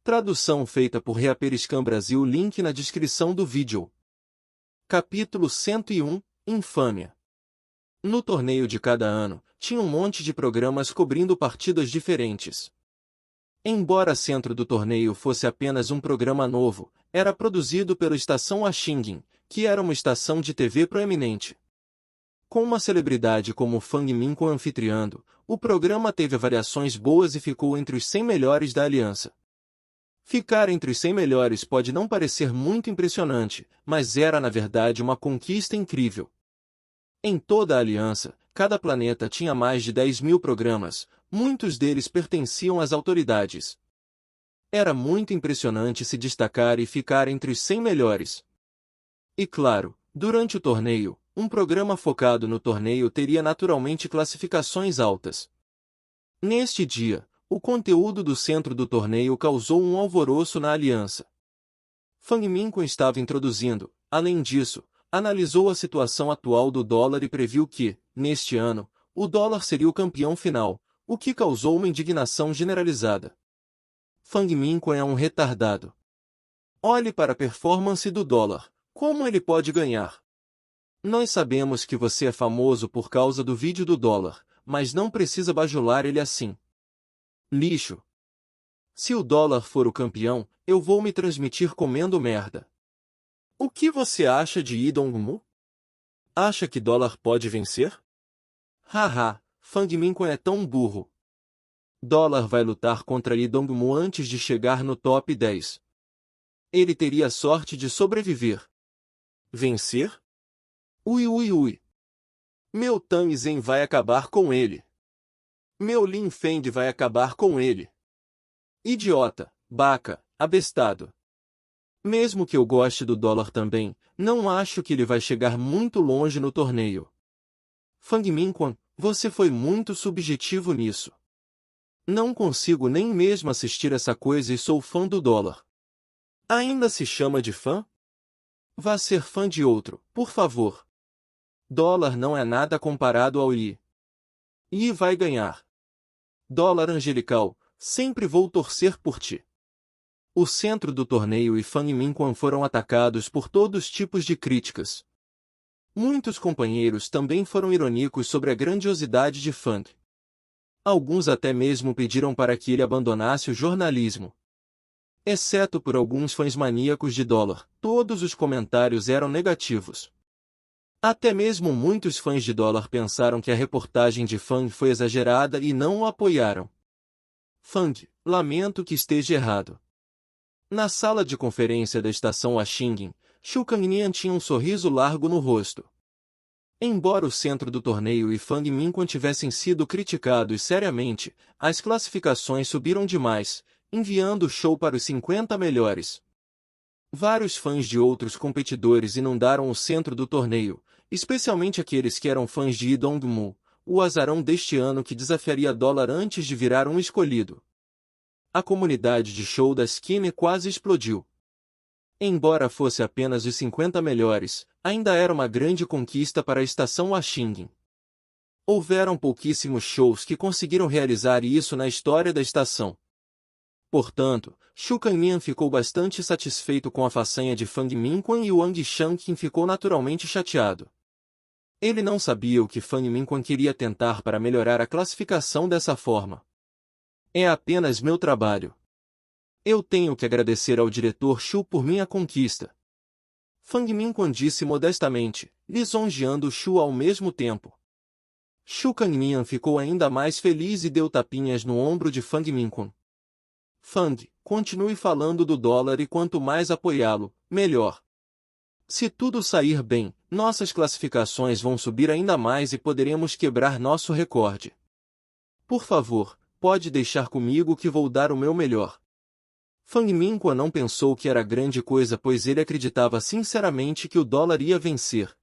Tradução feita por Reaperiscan Brasil. Link na descrição do vídeo. Capítulo 101 – Infâmia. No torneio de cada ano, tinha um monte de programas cobrindo partidas diferentes. Embora centro do torneio fosse apenas um programa novo, era produzido pela Estação Axingin, que era uma estação de TV proeminente. Com uma celebridade como Fang Minkwon anfitriando, o programa teve avaliações boas e ficou entre os 100 melhores da aliança. Ficar entre os 100 melhores pode não parecer muito impressionante, mas era na verdade uma conquista incrível. Em toda a aliança, cada planeta tinha mais de 10.000 programas, muitos deles pertenciam às autoridades. Era muito impressionante se destacar e ficar entre os 100 melhores. E claro, durante o torneio, um programa focado no torneio teria naturalmente classificações altas. Neste dia, o conteúdo do centro do torneio causou um alvoroço na aliança. Fang Minkwon estava introduzindo, além disso, analisou a situação atual do dólar e previu que, neste ano, o dólar seria o campeão final, o que causou uma indignação generalizada. Fang Minkwon é um retardado. Olhe para a performance do dólar. Como ele pode ganhar? Nós sabemos que você é famoso por causa do vídeo do dólar, mas não precisa bajular ele assim. Lixo. Se o dólar for o campeão, eu vou me transmitir comendo merda. O que você acha de Lee Dong-mu? Acha que dólar pode vencer? Haha, Fang Minkwon é tão burro. Dólar vai lutar contra Lee Dong-mu antes de chegar no top 10. Ele teria sorte de sobreviver. Vencer? Ui ui ui. Meu Tang Zen vai acabar com ele. Meu Lin Feng vai acabar com ele. Idiota, baca, abestado. Mesmo que eu goste do dólar também, não acho que ele vai chegar muito longe no torneio. Fang Minkwon, você foi muito subjetivo nisso. Não consigo nem mesmo assistir essa coisa e sou fã do dólar. Ainda se chama de fã? Vá ser fã de outro, por favor. Dólar não é nada comparado ao Yi. Yi vai ganhar. Dólar angelical, sempre vou torcer por ti. O centro do torneio e Fang Minkwon foram atacados por todos os tipos de críticas. Muitos companheiros também foram irônicos sobre a grandiosidade de Fang. Alguns até mesmo pediram para que ele abandonasse o jornalismo. Exceto por alguns fãs maníacos de dólar, todos os comentários eram negativos. Até mesmo muitos fãs de dólar pensaram que a reportagem de Fang foi exagerada e não o apoiaram. Fang, lamento que esteja errado. Na sala de conferência da estação Axingin, Xu Kangnian tinha um sorriso largo no rosto. Embora o centro do torneio e Fang Minkwon tivessem sido criticados seriamente, as classificações subiram demais, enviando o show para os 50 melhores. Vários fãs de outros competidores inundaram o centro do torneio, especialmente aqueles que eram fãs de Lee Dong-mu, o azarão deste ano que desafiaria dólar antes de virar um escolhido. A comunidade de show da Skine quase explodiu. Embora fosse apenas os 50 melhores, ainda era uma grande conquista para a estação Axingin. Houveram pouquíssimos shows que conseguiram realizar isso na história da estação. Portanto, Xu Kangnian ficou bastante satisfeito com a façanha de Fang Minkwon e Wang Shanqin ficou naturalmente chateado. Ele não sabia o que Fang Minkwon queria tentar para melhorar a classificação dessa forma. É apenas meu trabalho. Eu tenho que agradecer ao diretor Xu por minha conquista. Fang Minkwon disse modestamente, lisonjeando Xu ao mesmo tempo. Xu Kangnian ficou ainda mais feliz e deu tapinhas no ombro de Fang Minkwon. Fang, continue falando do dólar e quanto mais apoiá-lo, melhor. Se tudo sair bem, nossas classificações vão subir ainda mais e poderemos quebrar nosso recorde. Por favor, pode deixar comigo que vou dar o meu melhor. Fang Minkwon não pensou que era grande coisa pois ele acreditava sinceramente que o dólar ia vencer.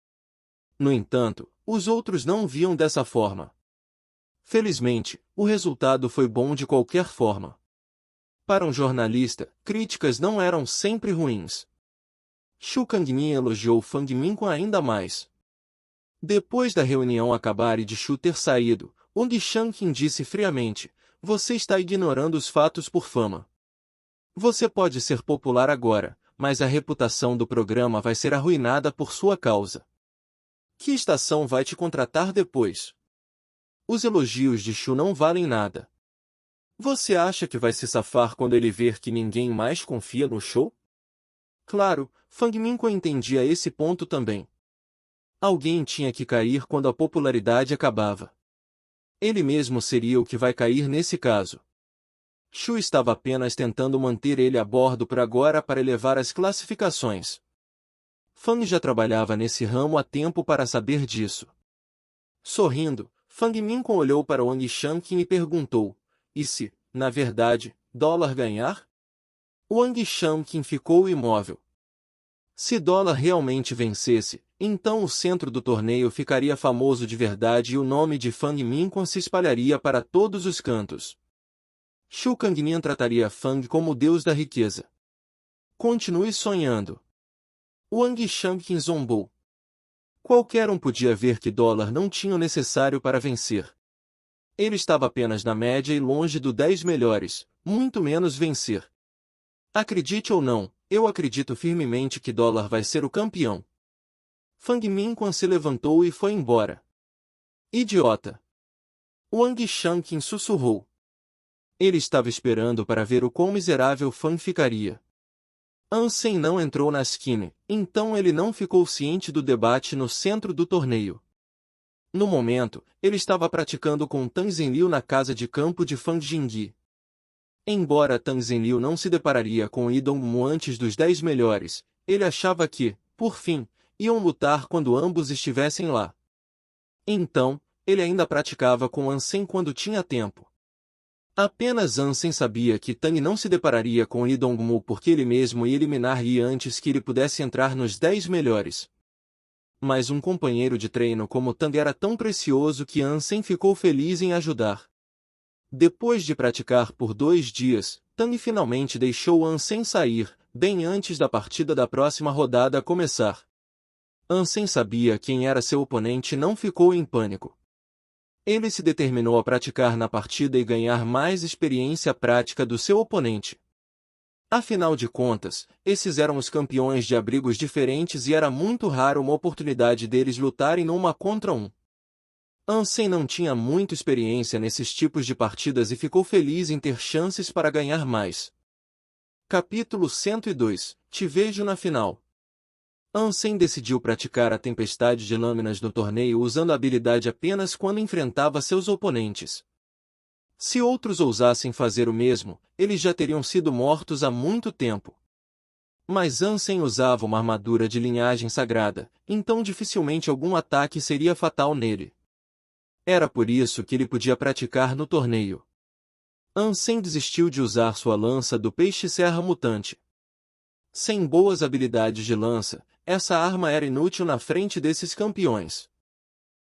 No entanto, os outros não viam dessa forma. Felizmente, o resultado foi bom de qualquer forma. Para um jornalista, críticas não eram sempre ruins. Xu Kangnian elogiou Fang Minkwon ainda mais. Depois da reunião acabar e de Xu ter saído, Wang Shanqin disse friamente, você está ignorando os fatos por fama. Você pode ser popular agora, mas a reputação do programa vai ser arruinada por sua causa. Que estação vai te contratar depois? Os elogios de Shu não valem nada. Você acha que vai se safar quando ele ver que ninguém mais confia no show? Claro, Fang Minko entendia esse ponto também. Alguém tinha que cair quando a popularidade acabava. Ele mesmo seria o que vai cair nesse caso. Shu estava apenas tentando manter ele a bordo por agora para elevar as classificações. Fang já trabalhava nesse ramo há tempo para saber disso. Sorrindo, Fang Minko olhou para Wang Shanqin e perguntou, e se, na verdade, dólar ganhar? Wang Shanqin ficou imóvel. Se dólar realmente vencesse, então o centro do torneio ficaria famoso de verdade e o nome de Fang Minko se espalharia para todos os cantos. Shu Kangmin trataria Fang como o deus da riqueza. Continue sonhando. Wang Shanqin zombou. Qualquer um podia ver que dólar não tinha o necessário para vencer. Ele estava apenas na média e longe do 10 melhores, muito menos vencer. Acredite ou não, eu acredito firmemente que dólar vai ser o campeão. Fang Minquan se levantou e foi embora. Idiota! Wang Shanqin sussurrou. Ele estava esperando para ver o quão miserável Fang ficaria. Ansem não entrou na esquina, então ele não ficou ciente do debate no centro do torneio. No momento, ele estava praticando com Tang Zhenliu na casa de campo de Fang Jingyi. Embora Tang Zhenliu não se depararia com Yi Dongmu antes dos 10 melhores, ele achava que, por fim, iam lutar quando ambos estivessem lá. Então, ele ainda praticava com Ansem quando tinha tempo. Apenas Ansem sabia que Tang não se depararia com Yi Dongmu porque ele mesmo ia eliminar Yi antes que ele pudesse entrar nos 10 melhores. Mas um companheiro de treino como Tang era tão precioso que Ansem ficou feliz em ajudar. Depois de praticar por 2 dias, Tang finalmente deixou Ansem sair, bem antes da partida da próxima rodada começar. Ansem sabia quem era seu oponente e não ficou em pânico. Ele se determinou a praticar na partida e ganhar mais experiência prática do seu oponente. Afinal de contas, esses eram os campeões de abrigos diferentes e era muito raro uma oportunidade deles lutarem numa contra um. Ansem não tinha muita experiência nesses tipos de partidas e ficou feliz em ter chances para ganhar mais. Capítulo 102 – Te vejo na final. Ansem decidiu praticar a tempestade de lâminas no torneio usando a habilidade apenas quando enfrentava seus oponentes. Se outros ousassem fazer o mesmo, eles já teriam sido mortos há muito tempo. Mas Ansem usava uma armadura de linhagem sagrada, então dificilmente algum ataque seria fatal nele. Era por isso que ele podia praticar no torneio. Ansem desistiu de usar sua lança do peixe-serra mutante. Sem boas habilidades de lança, essa arma era inútil na frente desses campeões.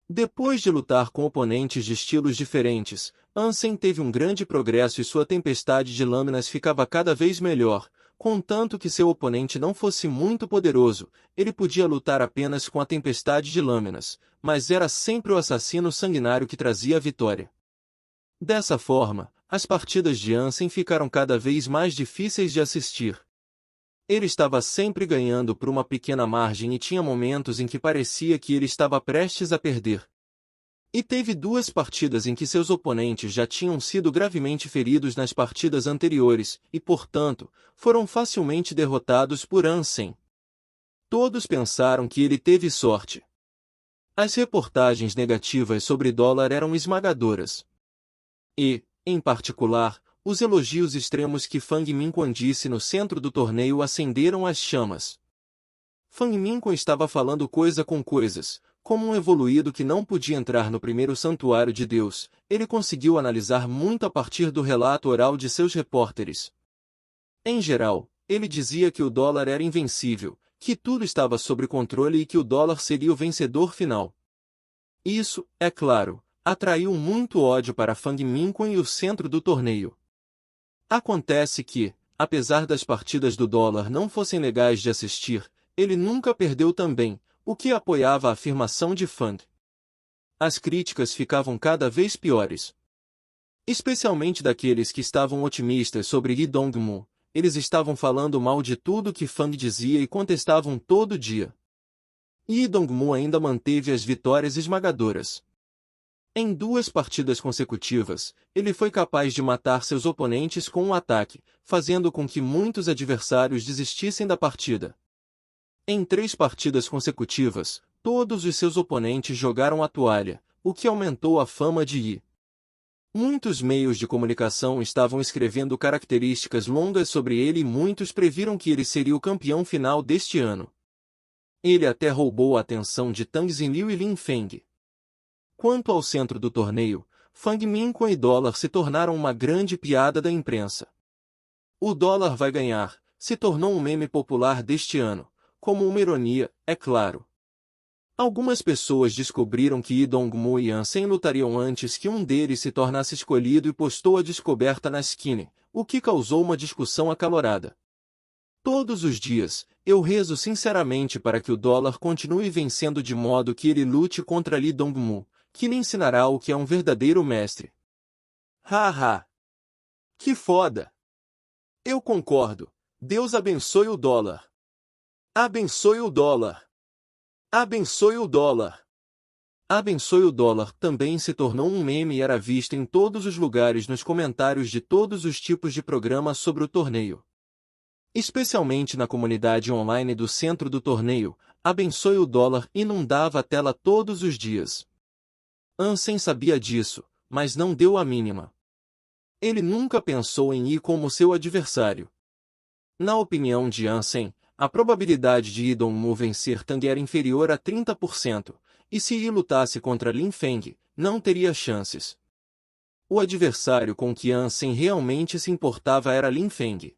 Depois de lutar com oponentes de estilos diferentes, Ansem teve um grande progresso e sua tempestade de lâminas ficava cada vez melhor, contanto que seu oponente não fosse muito poderoso, ele podia lutar apenas com a tempestade de lâminas, mas era sempre o assassino sanguinário que trazia a vitória. Dessa forma, as partidas de Ansem ficaram cada vez mais difíceis de assistir. Ele estava sempre ganhando por uma pequena margem e tinha momentos em que parecia que ele estava prestes a perder. E teve 2 partidas em que seus oponentes já tinham sido gravemente feridos nas partidas anteriores e, portanto, foram facilmente derrotados por Ansem. Todos pensaram que ele teve sorte. As reportagens negativas sobre dólar eram esmagadoras. E, em particular, os elogios extremos que Fang Minquan disse no centro do torneio acenderam as chamas. Fang Minquan estava falando coisa com coisas, como um evoluído que não podia entrar no primeiro santuário de Deus, ele conseguiu analisar muito a partir do relato oral de seus repórteres. Em geral, ele dizia que o dólar era invencível, que tudo estava sob controle e que o dólar seria o vencedor final. Isso, é claro, atraiu muito ódio para Fang Minquan e o centro do torneio. Acontece que, apesar das partidas do dólar não fossem legais de assistir, ele nunca perdeu também, o que apoiava a afirmação de Fang. As críticas ficavam cada vez piores. Especialmente daqueles que estavam otimistas sobre Yi Dongmu, eles estavam falando mal de tudo que Fang dizia e contestavam todo dia. Yi Dongmu ainda manteve as vitórias esmagadoras. Em 2 partidas consecutivas, ele foi capaz de matar seus oponentes com um ataque, fazendo com que muitos adversários desistissem da partida. Em 3 partidas consecutivas, todos os seus oponentes jogaram a toalha, o que aumentou a fama de Yi. Muitos meios de comunicação estavam escrevendo características longas sobre ele e muitos previram que ele seria o campeão final deste ano. Ele até roubou a atenção de Tang Xinliu e Lin Feng. Quanto ao centro do torneio, Fang Minquan e dólar se tornaram uma grande piada da imprensa. O dólar vai ganhar, se tornou um meme popular deste ano, como uma ironia, é claro. Algumas pessoas descobriram que Yi Dongmu e Ansem lutariam antes que um deles se tornasse escolhido e postou a descoberta na Skinny, o que causou uma discussão acalorada. Todos os dias, eu rezo sinceramente para que o dólar continue vencendo de modo que ele lute contra Yi Dongmu, que lhe ensinará o que é um verdadeiro mestre. Haha! Que foda! Eu concordo. Deus abençoe o dólar. Abençoe o dólar. Abençoe o dólar. Abençoe o dólar também se tornou um meme e era visto em todos os lugares nos comentários de todos os tipos de programa sobre o torneio. Especialmente na comunidade online do centro do torneio, abençoe o dólar inundava a tela todos os dias. Ansem sabia disso, mas não deu a mínima. Ele nunca pensou em Yi como seu adversário. Na opinião de Ansem, a probabilidade de Yi Dongmu vencer Tang era inferior a 30%, e se Yi lutasse contra Lin Feng, não teria chances. O adversário com que Ansem realmente se importava era Lin Feng.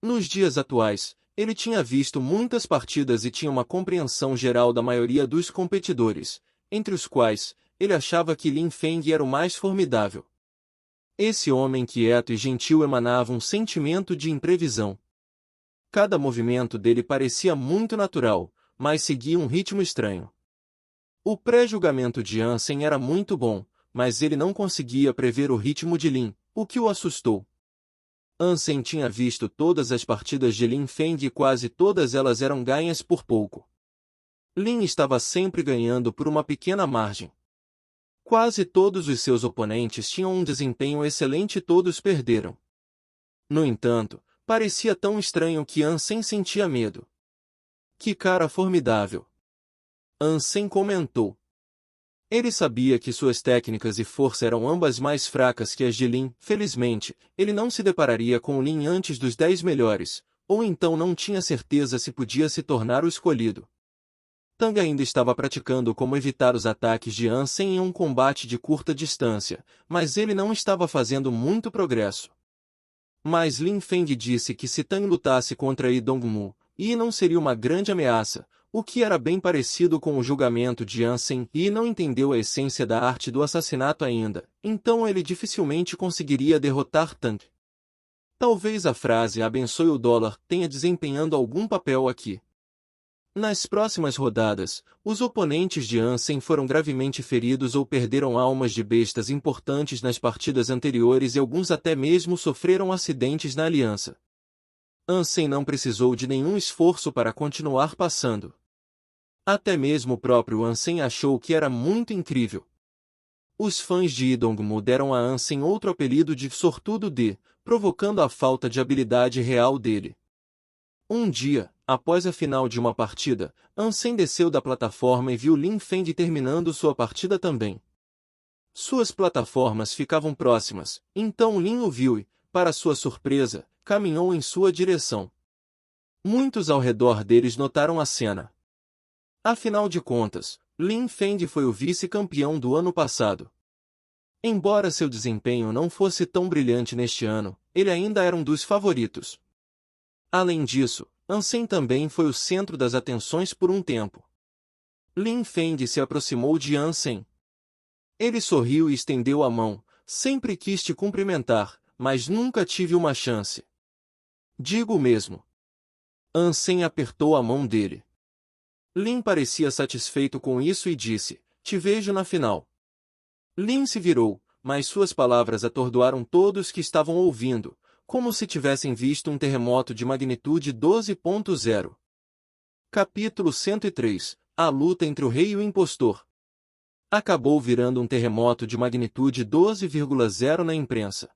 Nos dias atuais, ele tinha visto muitas partidas e tinha uma compreensão geral da maioria dos competidores, entre os quais, ele achava que Lin Feng era o mais formidável. Esse homem quieto e gentil emanava um sentimento de imprevisão. Cada movimento dele parecia muito natural, mas seguia um ritmo estranho. O pré-julgamento de Ansem era muito bom, mas ele não conseguia prever o ritmo de Lin, o que o assustou. Ansem tinha visto todas as partidas de Lin Feng e quase todas elas eram ganhas por pouco. Lin estava sempre ganhando por uma pequena margem. Quase todos os seus oponentes tinham um desempenho excelente e todos perderam. No entanto, parecia tão estranho que Ansem sentia medo. Que cara formidável! Ansem comentou. Ele sabia que suas técnicas e força eram ambas mais fracas que as de Lin. Felizmente, ele não se depararia com Lin antes dos 10 melhores, ou então não tinha certeza se podia se tornar o escolhido. Tang ainda estava praticando como evitar os ataques de Ansem em um combate de curta distância, mas ele não estava fazendo muito progresso. Mas Lin Feng disse que se Tang lutasse contra Yi Dongmu, Yi não seria uma grande ameaça, o que era bem parecido com o julgamento de Ansem. Yi não entendeu a essência da arte do assassinato ainda, então ele dificilmente conseguiria derrotar Tang. Talvez a frase abençoe o dólar tenha desempenhando algum papel aqui. Nas próximas rodadas, os oponentes de Ansem foram gravemente feridos ou perderam almas de bestas importantes nas partidas anteriores e alguns até mesmo sofreram acidentes na aliança. Ansem não precisou de nenhum esforço para continuar passando. Até mesmo o próprio Ansem achou que era muito incrível. Os fãs de Yi Dongmu deram a Ansem outro apelido de sortudo D, provocando a falta de habilidade real dele. Um dia, após a final de uma partida, Ansem desceu da plataforma e viu Lin Feng terminando sua partida também. Suas plataformas ficavam próximas, então Lin o viu e, para sua surpresa, caminhou em sua direção. Muitos ao redor deles notaram a cena. Afinal de contas, Lin Feng foi o vice-campeão do ano passado. Embora seu desempenho não fosse tão brilhante neste ano, ele ainda era um dos favoritos. Além disso, Ansem também foi o centro das atenções por um tempo. Lin Feng se aproximou de Ansem. Ele sorriu e estendeu a mão. Sempre quis te cumprimentar, mas nunca tive uma chance. Digo mesmo. Ansem apertou a mão dele. Lin parecia satisfeito com isso e disse, te vejo na final. Lin se virou, mas suas palavras atordoaram todos que estavam ouvindo, como se tivessem visto um terremoto de magnitude 12.0. Capítulo 103. A luta entre o rei e o impostor. Acabou virando um terremoto de magnitude 12,0 na imprensa.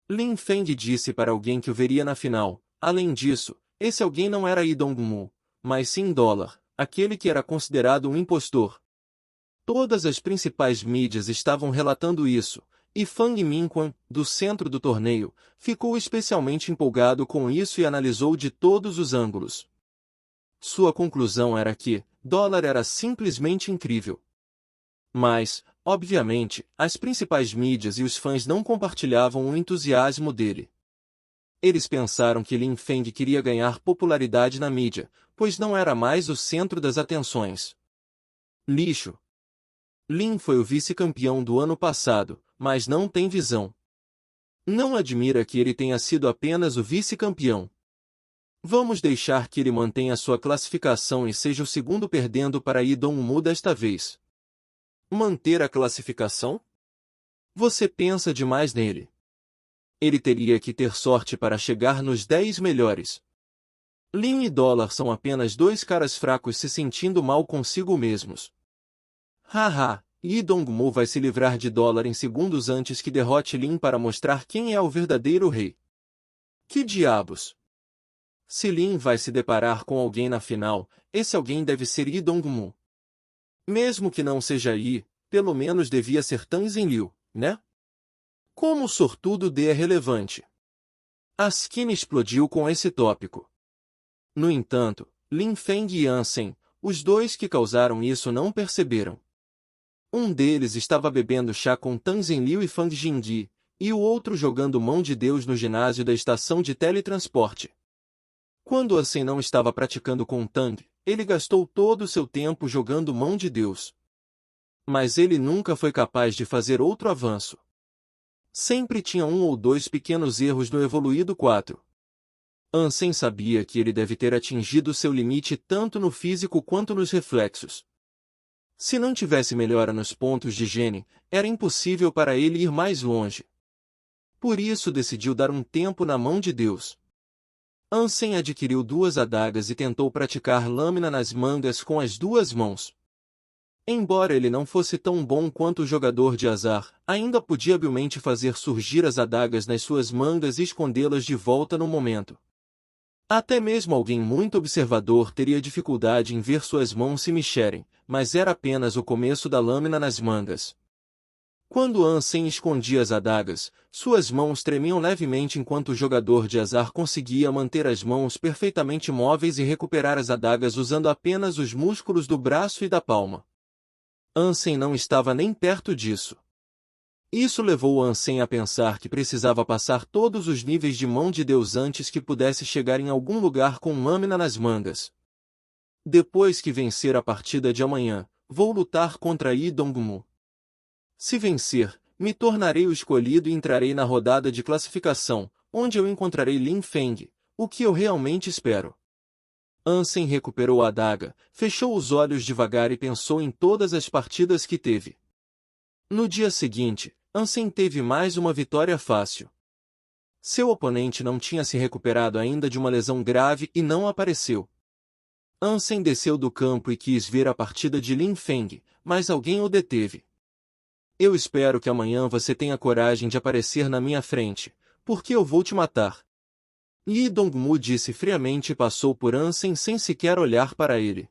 Lin Feng disse para alguém que o veria na final. Além disso, esse alguém não era Yi Dongmu, mas sim Dólar, aquele que era considerado um impostor. Todas as principais mídias estavam relatando isso, e Fang Minquan, do centro do torneio, ficou especialmente empolgado com isso e analisou de todos os ângulos. Sua conclusão era que Dólar era simplesmente incrível. Mas, obviamente, as principais mídias e os fãs não compartilhavam o entusiasmo dele. Eles pensaram que Lin Feng queria ganhar popularidade na mídia, pois não era mais o centro das atenções. Lixo. Lin foi o vice-campeão do ano passado, mas não tem visão. Não admira que ele tenha sido apenas o vice-campeão. Vamos deixar que ele mantenha sua classificação e seja o segundo perdendo para Yi Dongmu desta vez. Manter a classificação? Você pensa demais nele. Ele teria que ter sorte para chegar nos 10 melhores. Lin e Dólar são apenas dois caras fracos se sentindo mal consigo mesmos. Haha, Yi Dongmu vai se livrar de Dólar em segundos antes que derrote Lin para mostrar quem é o verdadeiro rei. Que diabos! Se Lin vai se deparar com alguém na final, esse alguém deve ser Yi Dongmu. Mesmo que não seja Yi, pelo menos devia ser Tan Zhenliu, né? Como o sortudo D é relevante. A Skin explodiu com esse tópico. No entanto, Lin Feng e Ansem, os dois que causaram isso não perceberam. Um deles estava bebendo chá com Tan Zhenliu e Fang Jingyi, e o outro jogando mão de Deus no ginásio da estação de teletransporte. Quando Ansem não estava praticando com Tang, ele gastou todo o seu tempo jogando mão de Deus. Mas ele nunca foi capaz de fazer outro avanço. Sempre tinha um ou dois pequenos erros no evoluído 4. Ansem sabia que ele deve ter atingido seu limite tanto no físico quanto nos reflexos. Se não tivesse melhora nos pontos de gene, era impossível para ele ir mais longe. Por isso decidiu dar um tempo na mão de Deus. Ansem adquiriu 2 adagas e tentou praticar lâmina nas mangas com as 2 mãos. Embora ele não fosse tão bom quanto o jogador de azar, ainda podia habilmente fazer surgir as adagas nas suas mangas e escondê-las de volta no momento. Até mesmo alguém muito observador teria dificuldade em ver suas mãos se mexerem, mas era apenas o começo da lâmina nas mangas. Quando Ansem escondia as adagas, suas mãos tremiam levemente enquanto o jogador de azar conseguia manter as mãos perfeitamente móveis e recuperar as adagas usando apenas os músculos do braço e da palma. Ansem não estava nem perto disso. Isso levou Ansem a pensar que precisava passar todos os níveis de mão de Deus antes que pudesse chegar em algum lugar com lâmina nas mangas. Depois que vencer a partida de amanhã, vou lutar contra Yi Dongmu. Se vencer, me tornarei o escolhido e entrarei na rodada de classificação, onde eu encontrarei Lin Feng, o que eu realmente espero. Ansem recuperou a adaga, fechou os olhos devagar e pensou em todas as partidas que teve. No dia seguinte, Ansem teve mais uma vitória fácil. Seu oponente não tinha se recuperado ainda de uma lesão grave e não apareceu. Ansem desceu do campo e quis ver a partida de Lin Feng, mas alguém o deteve. Eu espero que amanhã você tenha coragem de aparecer na minha frente, porque eu vou te matar. Yi Dongmu disse friamente e passou por Ansem sem sequer olhar para ele.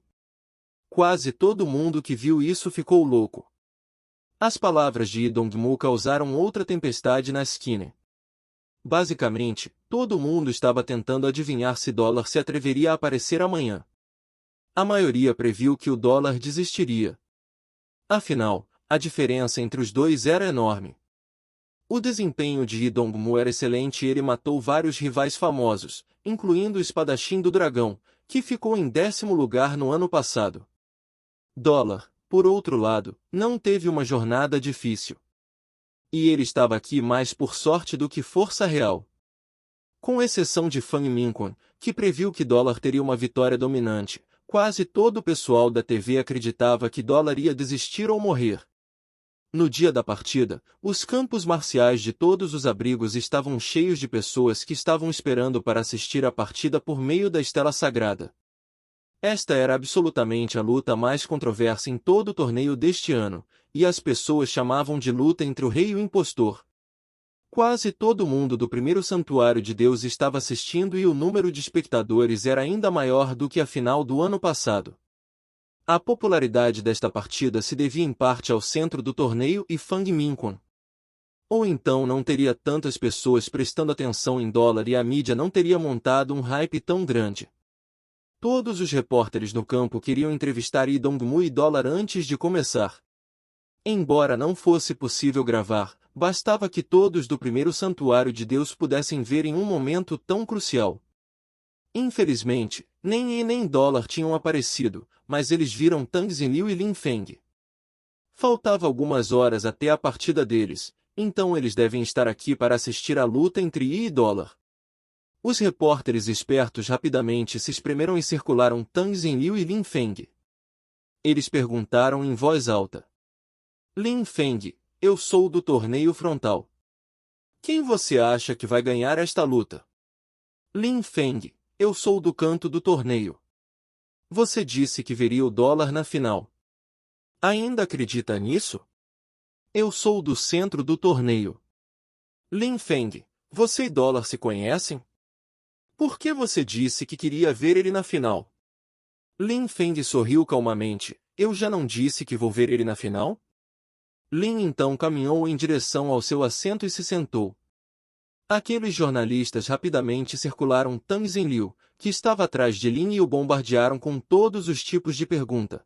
Quase todo mundo que viu isso ficou louco. As palavras de Yi Dongmu causaram outra tempestade na esquina. Basicamente, todo mundo estava tentando adivinhar se Dólar se atreveria a aparecer amanhã. A maioria previu que o Dólar desistiria. Afinal, a diferença entre os dois era enorme. O desempenho de Yi Dongmu era excelente e ele matou vários rivais famosos, incluindo o espadachim do dragão, que ficou em 10º lugar no ano passado. Dólar, por outro lado, não teve uma jornada difícil. E ele estava aqui mais por sorte do que força real. Com exceção de Fang Minquan, que previu que Dólar teria uma vitória dominante, quase todo o pessoal da TV acreditava que Dólar ia desistir ou morrer. No dia da partida, os campos marciais de todos os abrigos estavam cheios de pessoas que estavam esperando para assistir à partida por meio da estela sagrada. Esta era absolutamente a luta mais controversa em todo o torneio deste ano, e as pessoas chamavam de luta entre o rei e o impostor. Quase todo mundo do primeiro santuário de Deus estava assistindo e o número de espectadores era ainda maior do que a final do ano passado. A popularidade desta partida se devia em parte ao centro do torneio e Fang Minkwon. Ou então não teria tantas pessoas prestando atenção em dólar e a mídia não teria montado um hype tão grande. Todos os repórteres no campo queriam entrevistar Lee Dong-mu e dólar antes de começar. Embora não fosse possível gravar, bastava que todos do primeiro santuário de Deus pudessem ver em um momento tão crucial. Infelizmente, nem Yi nem dólar tinham aparecido, mas eles viram Tang Xinliu e Lin Feng. Faltava algumas horas até a partida deles, então eles devem estar aqui para assistir à luta entre Yi e dólar. Os repórteres espertos rapidamente se espremeram e circularam Tang Xinliu e Lin Feng. Eles perguntaram em voz alta. Lin Feng, eu sou do torneio frontal. Quem você acha que vai ganhar esta luta? Lin Feng, eu sou do canto do torneio. Você disse que veria o dólar na final. Ainda acredita nisso? Eu sou do centro do torneio. Lin Feng, você e dólar se conhecem? Por que você disse que queria ver ele na final? Lin Feng sorriu calmamente. Eu já não disse que vou ver ele na final? Lin então caminhou em direção ao seu assento e se sentou. Aqueles jornalistas rapidamente circularam Tang Xinliu, que estava atrás de Lin e o bombardearam com todos os tipos de pergunta.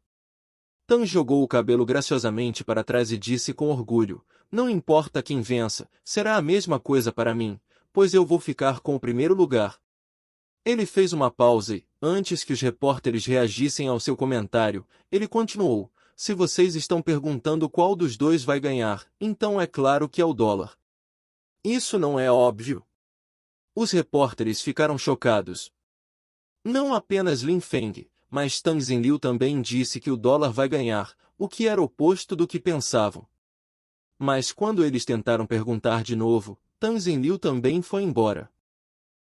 Tang jogou o cabelo graciosamente para trás e disse com orgulho, não importa quem vença, será a mesma coisa para mim, pois eu vou ficar com o primeiro lugar. Ele fez uma pausa e, antes que os repórteres reagissem ao seu comentário, ele continuou, se vocês estão perguntando qual dos dois vai ganhar, então é claro que é o dólar. Isso não é óbvio. Os repórteres ficaram chocados. Não apenas Lin Feng, mas Tang Xinliu também disse que o dólar vai ganhar, o que era oposto do que pensavam. Mas quando eles tentaram perguntar de novo, Tang Xinliu também foi embora.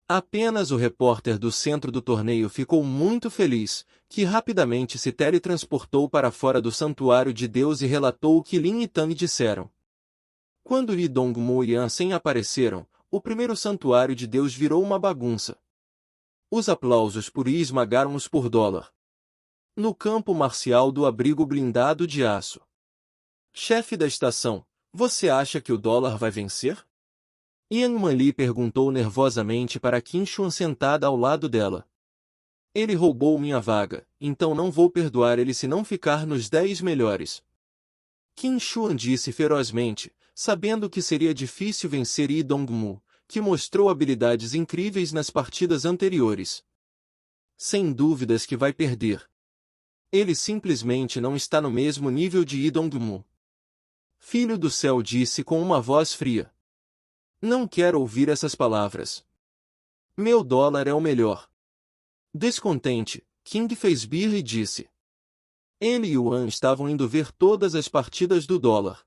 Apenas o repórter do centro do torneio ficou muito feliz, que rapidamente se teletransportou para fora do santuário de Deus e relatou o que Lin e Tang disseram. Quando Lee Dong-mu e Ansem apareceram, o primeiro santuário de Deus virou uma bagunça. Os aplausos por Yi esmagaram-os por dólar. No campo marcial do abrigo blindado de aço. Chefe da estação, você acha que o dólar vai vencer? Yang Manli perguntou nervosamente para Qin Xuan sentada ao lado dela. Ele roubou minha vaga, então não vou perdoar ele se não ficar nos 10 melhores. Qin Xuan disse ferozmente, sabendo que seria difícil vencer Yi Dong-mu, que mostrou habilidades incríveis nas partidas anteriores. Sem dúvidas que vai perder. Ele simplesmente não está no mesmo nível de Yi Dong-mu. Filho do céu disse com uma voz fria. Não quero ouvir essas palavras. Meu dólar é o melhor. Descontente, King fez birra e disse. Ele e Yuan estavam indo ver todas as partidas do dólar.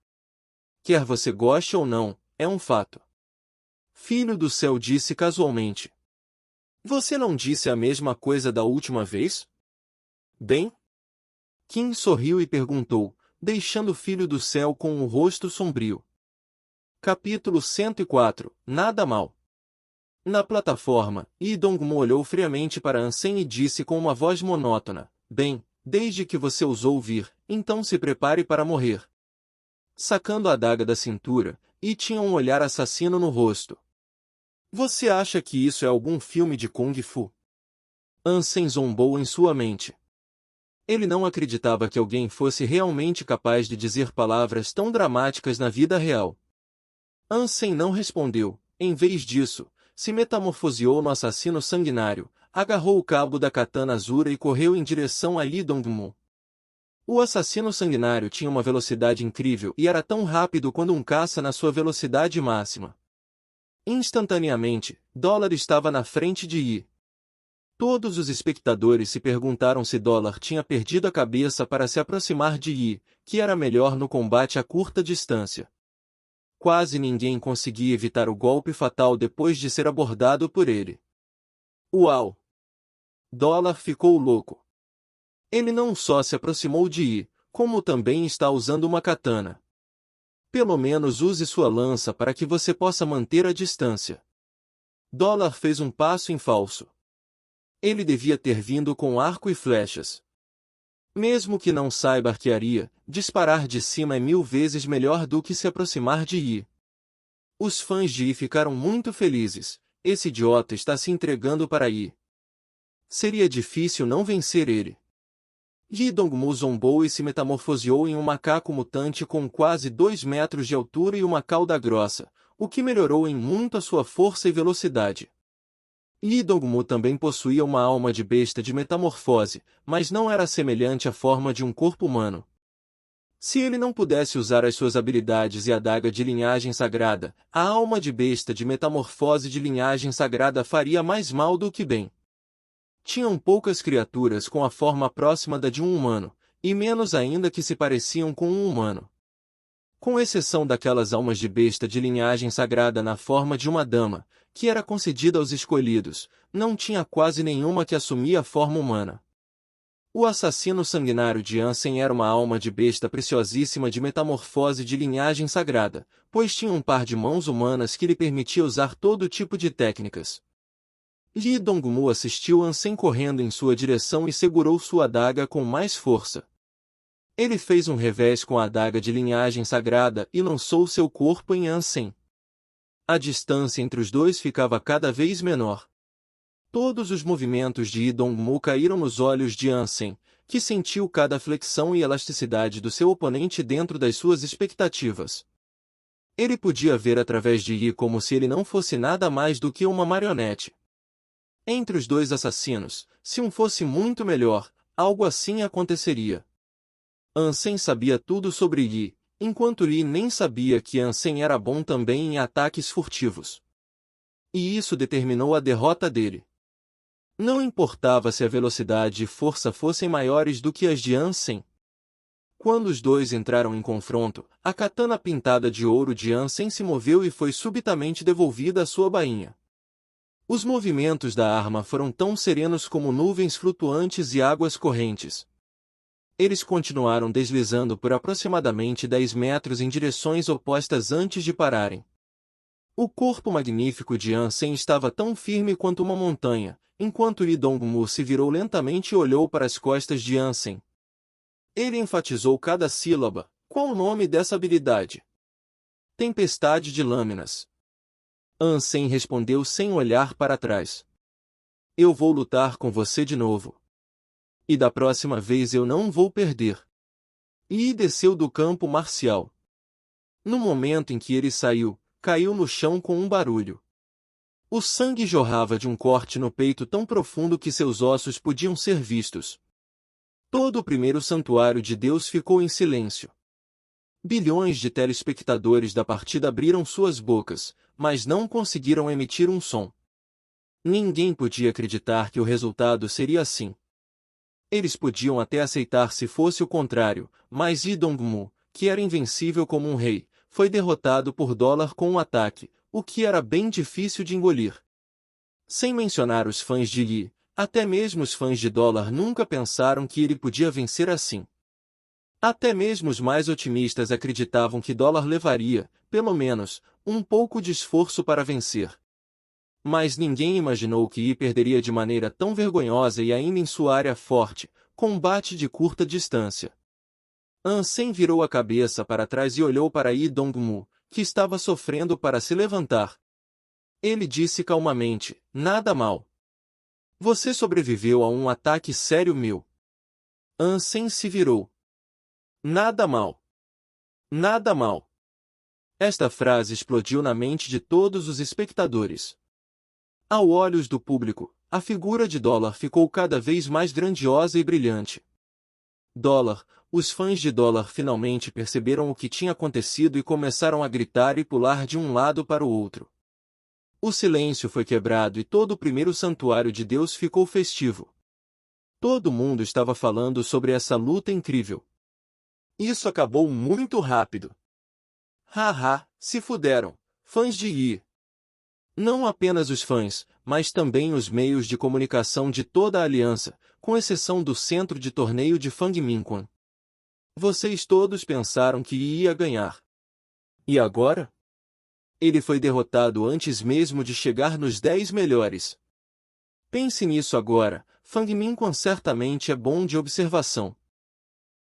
Quer você goste ou não, é um fato. Filho do céu disse casualmente. Você não disse a mesma coisa da última vez? Bem? Kim sorriu e perguntou, deixando o filho do céu com o rosto sombrio. Capítulo 104, Nada mal. Na plataforma, Yi Dong-mu olhou friamente para Ansem e disse com uma voz monótona, bem, desde que você ousou vir, então se prepare para morrer. Sacando a adaga da cintura, Yi tinha um olhar assassino no rosto. Você acha que isso é algum filme de Kung Fu? Ansem zombou em sua mente. Ele não acreditava que alguém fosse realmente capaz de dizer palavras tão dramáticas na vida real. Ansem não respondeu, em vez disso, se metamorfoseou no assassino sanguinário, agarrou o cabo da katana Azura e correu em direção a Lee Dong-mu. O assassino sanguinário tinha uma velocidade incrível e era tão rápido quanto um caça na sua velocidade máxima. Instantaneamente, Dólar estava na frente de Yi. Todos os espectadores se perguntaram se Dollar tinha perdido a cabeça para se aproximar de Yi, que era melhor no combate a curta distância. Quase ninguém conseguia evitar o golpe fatal depois de ser abordado por ele. Uau! Dollar ficou louco. Ele não só se aproximou de Yi, como também está usando uma katana. Pelo menos use sua lança para que você possa manter a distância. Dollar fez um passo em falso. Ele devia ter vindo com arco e flechas. Mesmo que não saiba arquearia, disparar de cima é 1000 vezes melhor do que se aproximar de Yi. Os fãs de Yi ficaram muito felizes. Esse idiota está se entregando para Yi. Seria difícil não vencer ele. Yi Dongmu zombou e se metamorfoseou em um macaco mutante com quase 2 metros de altura e uma cauda grossa, o que melhorou em muito a sua força e velocidade. Yi Dongmu também possuía uma alma de besta de metamorfose, mas não era semelhante à forma de um corpo humano. Se ele não pudesse usar as suas habilidades e a adaga de linhagem sagrada, a alma de besta de metamorfose de linhagem sagrada faria mais mal do que bem. Tinham poucas criaturas com a forma próxima da de um humano, e menos ainda que se pareciam com um humano. Com exceção daquelas almas de besta de linhagem sagrada na forma de uma dama, que era concedida aos escolhidos, não tinha quase nenhuma que assumia a forma humana. O assassino sanguinário de Ansem era uma alma de besta preciosíssima de metamorfose de linhagem sagrada, pois tinha um par de mãos humanas que lhe permitia usar todo tipo de técnicas. Yi Dongmu assistiu Ansem correndo em sua direção e segurou sua adaga com mais força. Ele fez um revés com a adaga de linhagem sagrada e lançou seu corpo em Ansem. A distância entre os dois ficava cada vez menor. Todos os movimentos de Yi Dongmu caíram nos olhos de Ansem, que sentiu cada flexão e elasticidade do seu oponente dentro das suas expectativas. Ele podia ver através de Yi como se ele não fosse nada mais do que uma marionete. Entre os dois assassinos, se um fosse muito melhor, algo assim aconteceria. Ansem sabia tudo sobre Yi, enquanto Yi nem sabia que Ansem era bom também em ataques furtivos. E isso determinou a derrota dele. Não importava se a velocidade e força fossem maiores do que as de Ansem. Quando os dois entraram em confronto, a katana pintada de ouro de Ansem se moveu e foi subitamente devolvida à sua bainha. Os movimentos da arma foram tão serenos como nuvens flutuantes e águas correntes. Eles continuaram deslizando por aproximadamente 10 metros em direções opostas antes de pararem. O corpo magnífico de Ansem estava tão firme quanto uma montanha, enquanto Yi Dongmu se virou lentamente e olhou para as costas de Ansem. Ele enfatizou cada sílaba. Qual o nome dessa habilidade? Tempestade de lâminas. Ansem respondeu sem olhar para trás. Eu vou lutar com você de novo. E da próxima vez eu não vou perder. Yi desceu do campo marcial. No momento em que ele saiu, caiu no chão com um barulho. O sangue jorrava de um corte no peito tão profundo que seus ossos podiam ser vistos. Todo o primeiro santuário de Deus ficou em silêncio. Bilhões de telespectadores da partida abriram suas bocas, mas não conseguiram emitir um som. Ninguém podia acreditar que o resultado seria assim. Eles podiam até aceitar se fosse o contrário, mas Yi Dongmu, que era invencível como um rei, foi derrotado por Dollar com um ataque, o que era bem difícil de engolir. Sem mencionar os fãs de Yi, até mesmo os fãs de Dollar nunca pensaram que ele podia vencer assim. Até mesmo os mais otimistas acreditavam que Dollar levaria, pelo menos, um pouco de esforço para vencer. Mas ninguém imaginou que Yi perderia de maneira tão vergonhosa e ainda em sua área forte, combate de curta distância. Ansem virou a cabeça para trás e olhou para Yi Dongmu, que estava sofrendo para se levantar. Ele disse calmamente, nada mal. Você sobreviveu a um ataque sério meu. Ansem se virou. Nada mal. Nada mal. Esta frase explodiu na mente de todos os espectadores. Aos olhos do público, a figura de Dollar ficou cada vez mais grandiosa e brilhante. Dollar, os fãs de Dollar finalmente perceberam o que tinha acontecido e começaram a gritar e pular de um lado para o outro. O silêncio foi quebrado e todo o primeiro santuário de Deus ficou festivo. Todo mundo estava falando sobre essa luta incrível. Isso acabou muito rápido. Haha, se fuderam, fãs de Yi. Não apenas os fãs, mas também os meios de comunicação de toda a aliança, com exceção do centro de torneio de Fangminquan. Vocês todos pensaram que ia ganhar. E agora? Ele foi derrotado antes mesmo de chegar nos 10 melhores. Pense nisso agora, Fangminquan certamente é bom de observação.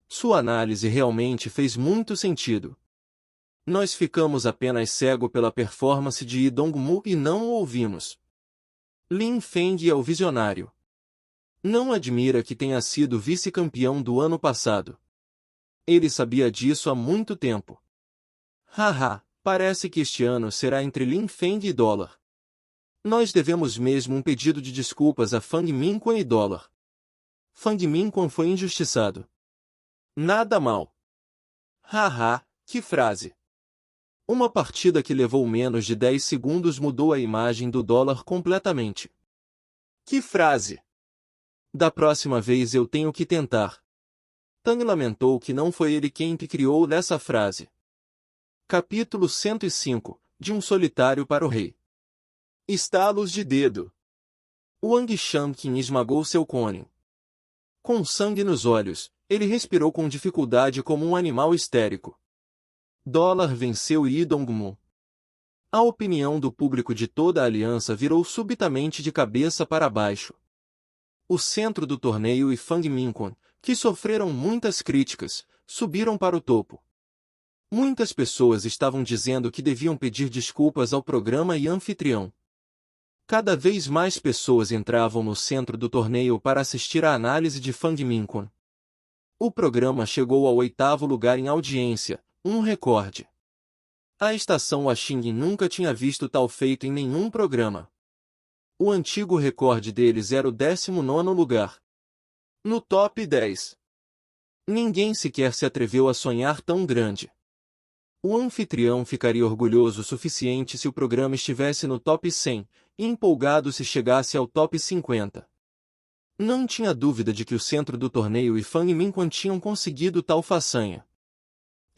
Sua análise realmente fez muito sentido. Nós ficamos apenas cego pela performance de Yi Dongmu e não o ouvimos. Lin Feng é o visionário. Não admira que tenha sido vice-campeão do ano passado. Ele sabia disso há muito tempo. Haha, parece que este ano será entre Lin Feng e Dólar. Nós devemos mesmo um pedido de desculpas a Fangminquan e Dólar. Fangminquan foi injustiçado. Nada mal. Haha, que frase. Uma partida que levou menos de 10 segundos mudou a imagem do Dólar completamente. Que frase! Da próxima vez eu tenho que tentar. Tang lamentou que não foi ele quem criou essa frase. Capítulo 105, de um solitário para o rei. Estalos de dedo. Wang Shanqin esmagou seu cone. Com sangue nos olhos, ele respirou com dificuldade como um animal histérico. Dólar venceu Yi Dongmu. A opinião do público de toda a aliança virou subitamente de cabeça para baixo. O centro do torneio e Fangminquan, que sofreram muitas críticas, subiram para o topo. Muitas pessoas estavam dizendo que deviam pedir desculpas ao programa e anfitrião. Cada vez mais pessoas entravam no centro do torneio para assistir à análise de Fangminquan. O programa chegou ao 8º lugar em audiência, um recorde. A estação Washington nunca tinha visto tal feito em nenhum programa. O antigo recorde deles era o 19º lugar. No top 10. Ninguém sequer se atreveu a sonhar tão grande. O anfitrião ficaria orgulhoso o suficiente se o programa estivesse no top 100, e empolgado se chegasse ao top 50. Não tinha dúvida de que o centro do torneio e Fangminquan tinham conseguido tal façanha.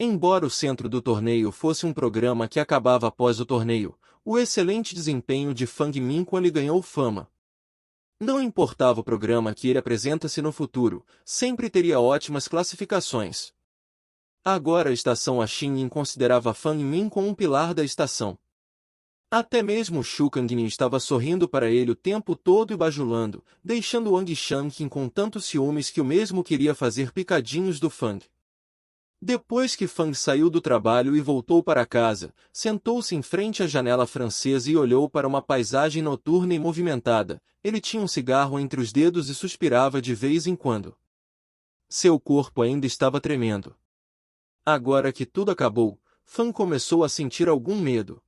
Embora o centro do torneio fosse um programa que acabava após o torneio, o excelente desempenho de Fangminquan lhe ganhou fama. Não importava o programa que ele apresenta-se no futuro, sempre teria ótimas classificações. Agora a estação Washington considerava Fangminquan um pilar da estação. Até mesmo Shu Kangni estava sorrindo para ele o tempo todo e bajulando, deixando Wang Shanqin com tantos ciúmes que o mesmo queria fazer picadinhos do Fang. Depois que Fang saiu do trabalho e voltou para casa, sentou-se em frente à janela francesa e olhou para uma paisagem noturna e movimentada. Ele tinha um cigarro entre os dedos e suspirava de vez em quando. Seu corpo ainda estava tremendo. Agora que tudo acabou, Fang começou a sentir algum medo.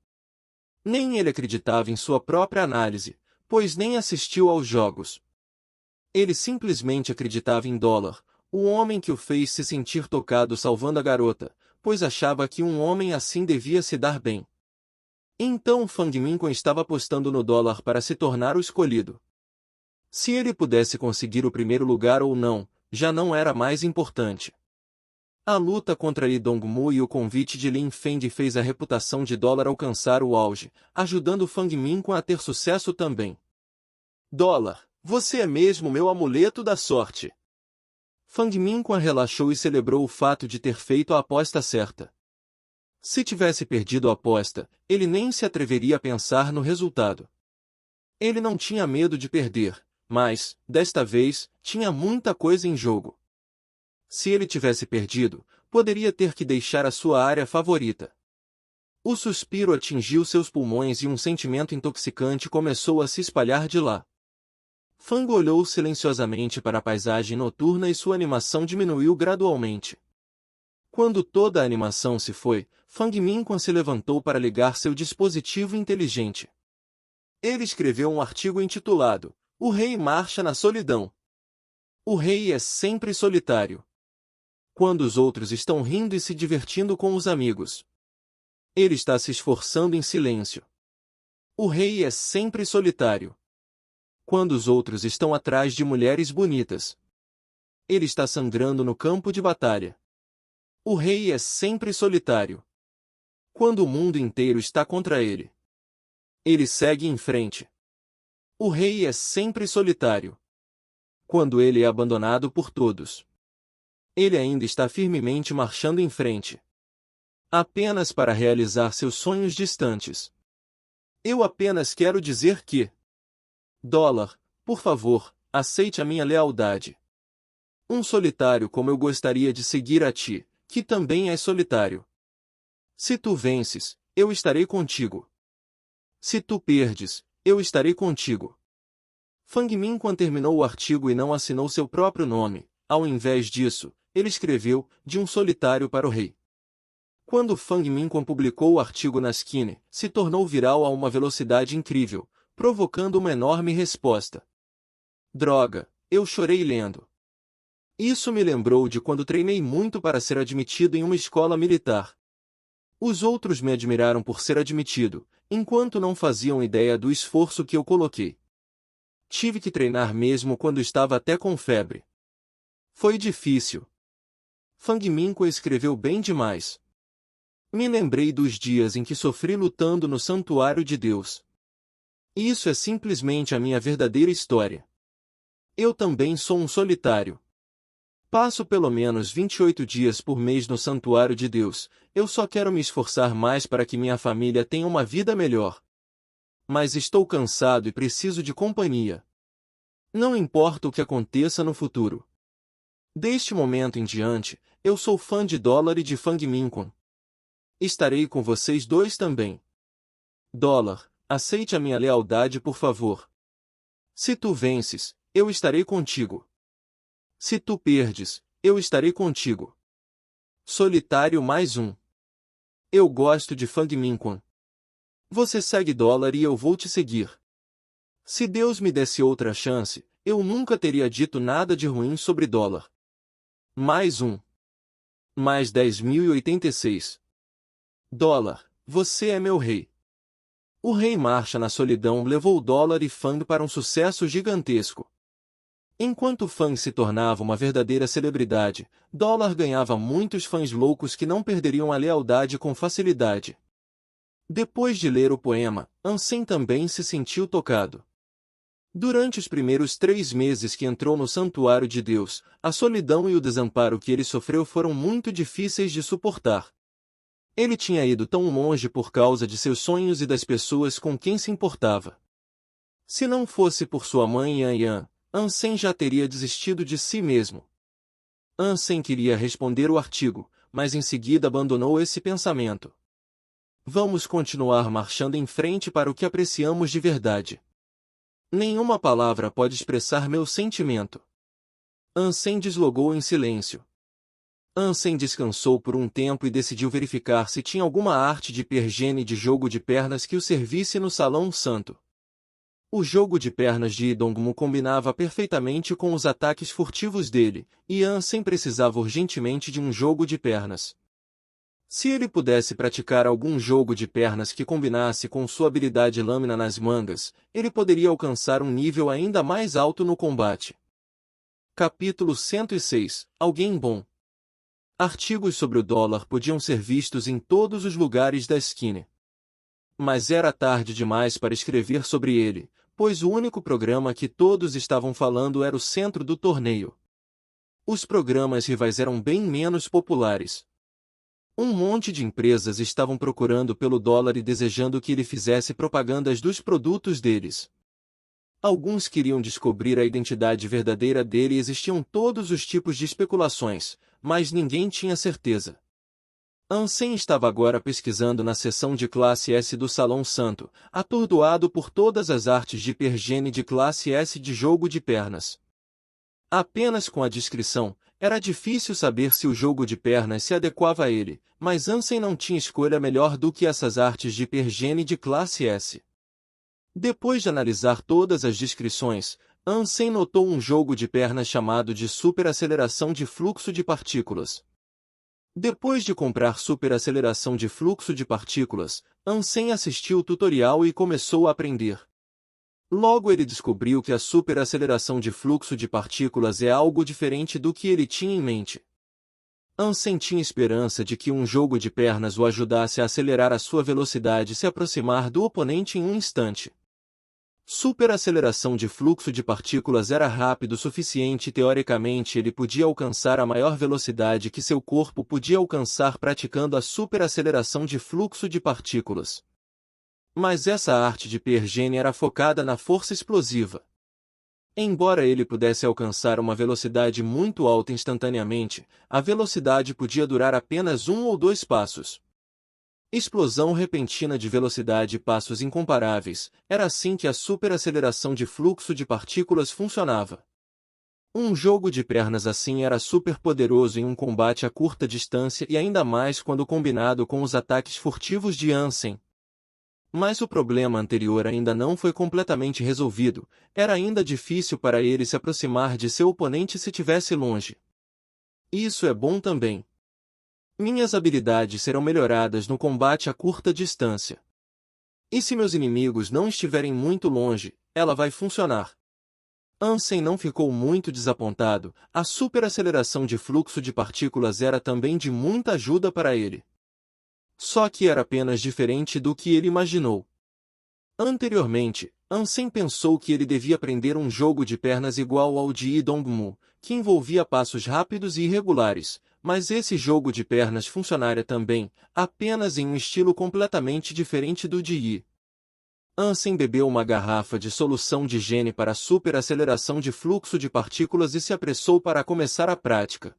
Nem ele acreditava em sua própria análise, pois nem assistiu aos jogos. Ele simplesmente acreditava em Dólar, o homem que o fez se sentir tocado salvando a garota, pois achava que um homem assim devia se dar bem. Então Fangminquan estava apostando no Dólar para se tornar o escolhido. Se ele pudesse conseguir o primeiro lugar ou não, já não era mais importante. A luta contra Yi Dongmu e o convite de Lin Feng fez a reputação de Dólar alcançar o auge, ajudando Fangminquan a ter sucesso também. Dólar, você é mesmo meu amuleto da sorte. Fangminquan relaxou e celebrou o fato de ter feito a aposta certa. Se tivesse perdido a aposta, ele nem se atreveria a pensar no resultado. Ele não tinha medo de perder, mas, desta vez, tinha muita coisa em jogo. Se ele tivesse perdido, poderia ter que deixar a sua área favorita. O suspiro atingiu seus pulmões e um sentimento intoxicante começou a se espalhar de lá. Fang olhou silenciosamente para a paisagem noturna e sua animação diminuiu gradualmente. Quando toda a animação se foi, Fangminquan se levantou para ligar seu dispositivo inteligente. Ele escreveu um artigo intitulado "O Rei Marcha na Solidão". O rei é sempre solitário. Quando os outros estão rindo e se divertindo com os amigos, ele está se esforçando em silêncio. O rei é sempre solitário. Quando os outros estão atrás de mulheres bonitas, ele está sangrando no campo de batalha. O rei é sempre solitário. Quando o mundo inteiro está contra ele, ele segue em frente. O rei é sempre solitário. Quando ele é abandonado por todos, ele ainda está firmemente marchando em frente, apenas para realizar seus sonhos distantes. Eu apenas quero dizer que, dólar, por favor, aceite a minha lealdade. Um solitário como eu gostaria de seguir a ti, que também és solitário. Se tu vences, eu estarei contigo. Se tu perdes, eu estarei contigo. Fang Minquan terminou o artigo e não assinou seu próprio nome. Ao invés disso, ele escreveu, de um solitário para o rei. Quando Fang Minquan publicou o artigo na Skinny, se tornou viral a uma velocidade incrível, provocando uma enorme resposta. Droga, eu chorei lendo. Isso me lembrou de quando treinei muito para ser admitido em uma escola militar. Os outros me admiraram por ser admitido, enquanto não faziam ideia do esforço que eu coloquei. Tive que treinar mesmo quando estava até com febre. Foi difícil. Fang Minquan escreveu bem demais. Me lembrei dos dias em que sofri lutando no Santuário de Deus. Isso é simplesmente a minha verdadeira história. Eu também sou um solitário. Passo pelo menos 28 dias por mês no Santuário de Deus. Eu só quero me esforçar mais para que minha família tenha uma vida melhor. Mas estou cansado e preciso de companhia. Não importa o que aconteça no futuro. Deste momento em diante, eu sou fã de dólar e de Fang Minquan. Estarei com vocês dois também. Dólar, aceite a minha lealdade por favor. Se tu vences, eu estarei contigo. Se tu perdes, eu estarei contigo. Solitário mais um. Eu gosto de Fang Minquan. Você segue dólar e eu vou te seguir. Se Deus me desse outra chance, eu nunca teria dito nada de ruim sobre dólar. Mais um. Mais 10.086. Dólar, você é meu rei. O rei Marcha na Solidão levou dólar e Fang para um sucesso gigantesco. Enquanto Fang se tornava uma verdadeira celebridade, dólar ganhava muitos fãs loucos que não perderiam a lealdade com facilidade. Depois de ler o poema, Ansem também se sentiu tocado. Durante os primeiros 3 meses que entrou no Santuário de Deus, a solidão e o desamparo que ele sofreu foram muito difíceis de suportar. Ele tinha ido tão longe por causa de seus sonhos e das pessoas com quem se importava. Se não fosse por sua mãe Yan Yan, Ansem já teria desistido de si mesmo. Ansem queria responder o artigo, mas em seguida abandonou esse pensamento. Vamos continuar marchando em frente para o que apreciamos de verdade. Nenhuma palavra pode expressar meu sentimento. Ansem deslogou em silêncio. Ansem descansou por um tempo e decidiu verificar se tinha alguma arte de pergene de jogo de pernas que o servisse no Salão Santo. O jogo de pernas de Idongmu combinava perfeitamente com os ataques furtivos dele, e Ansem precisava urgentemente de um jogo de pernas. Se ele pudesse praticar algum jogo de pernas que combinasse com sua habilidade lâmina nas mangas, ele poderia alcançar um nível ainda mais alto no combate. Capítulo 106 – Alguém bom. Artigos sobre o dólar podiam ser vistos em todos os lugares da Skinny. Mas era tarde demais para escrever sobre ele, pois o único programa que todos estavam falando era o centro do torneio. Os programas rivais eram bem menos populares. Um monte de empresas estavam procurando pelo dólar e desejando que ele fizesse propagandas dos produtos deles. Alguns queriam descobrir a identidade verdadeira dele e existiam todos os tipos de especulações, mas ninguém tinha certeza. Ansem estava agora pesquisando na seção de classe S do Salão Santo, atordoado por todas as artes de pergene de classe S de jogo de pernas. Apenas com a descrição, era difícil saber se o jogo de pernas se adequava a ele, mas Ansem não tinha escolha melhor do que essas artes de pergene de classe S. Depois de analisar todas as descrições, Ansem notou um jogo de pernas chamado de superaceleração de fluxo de partículas. Depois de comprar superaceleração de fluxo de partículas, Ansem assistiu o tutorial e começou a aprender. Logo ele descobriu que a superaceleração de fluxo de partículas é algo diferente do que ele tinha em mente. Ansem tinha esperança de que um jogo de pernas o ajudasse a acelerar a sua velocidade e se aproximar do oponente em um instante. Superaceleração de fluxo de partículas era rápido o suficiente e teoricamente ele podia alcançar a maior velocidade que seu corpo podia alcançar praticando a superaceleração de fluxo de partículas. Mas essa arte de Pergene era focada na força explosiva. Embora ele pudesse alcançar uma velocidade muito alta instantaneamente, a velocidade podia durar apenas 1 ou 2 passos. Explosão repentina de velocidade e passos incomparáveis, era assim que a superaceleração de fluxo de partículas funcionava. Um jogo de pernas assim era super poderoso em um combate a curta distância e ainda mais quando combinado com os ataques furtivos de Ansem. Mas o problema anterior ainda não foi completamente resolvido, era ainda difícil para ele se aproximar de seu oponente se estivesse longe. Isso é bom também. Minhas habilidades serão melhoradas no combate a curta distância. E se meus inimigos não estiverem muito longe, ela vai funcionar. Ansem não ficou muito desapontado, a superaceleração de fluxo de partículas era também de muita ajuda para ele. Só que era apenas diferente do que ele imaginou. Anteriormente, Ansem pensou que ele devia aprender um jogo de pernas igual ao de Yi Dongmu, que envolvia passos rápidos e irregulares, mas esse jogo de pernas funcionaria também, apenas em um estilo completamente diferente do de Yi. Ansem bebeu uma garrafa de solução de gene para superaceleração de fluxo de partículas e se apressou para começar a prática.